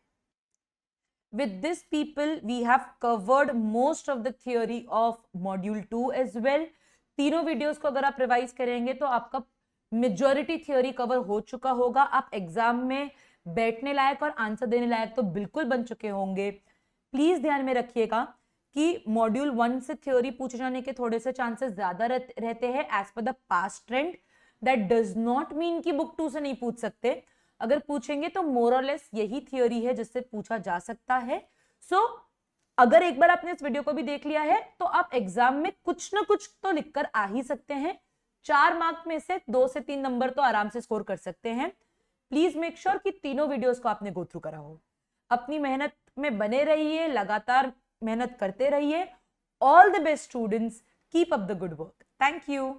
With this people we have covered most of the theory of module 2 as well. तीनों वीडियोस को अगर आप रिवाइज करेंगे तो आपका मेजॉरिटी थ्योरी कवर हो चुका होगा। आप एग्जाम में बैठने लायक और आंसर देने लायक तो बिल्कुल बन चुके होंगे। प्लीज ध्यान में रखिएगा कि मॉड्यूल 1 से थ्योरी पूछे जाने के थोड़े से चांसेस ज्यादा रहते हैं as per the past trend. That does not mean कि बुक 2 से नहीं पूछ सकते। अगर पूछेंगे तो मोर और लेस यही थ्योरी है जिससे पूछा जा सकता है। सो अगर एक बार आपने इस वीडियो को भी देख लिया है तो आप एग्जाम में कुछ ना कुछ तो लिखकर आ ही सकते हैं। 4 मार्क में से 2 से 3 नंबर तो आराम से स्कोर कर सकते हैं। प्लीज मेक श्योर कि तीनों वीडियोस को आपने गो थ्रू करा हो। अपनी मेहनत में बने रहिए, लगातार मेहनत करते रहिए। All the best students, keep up the good work. Thank you.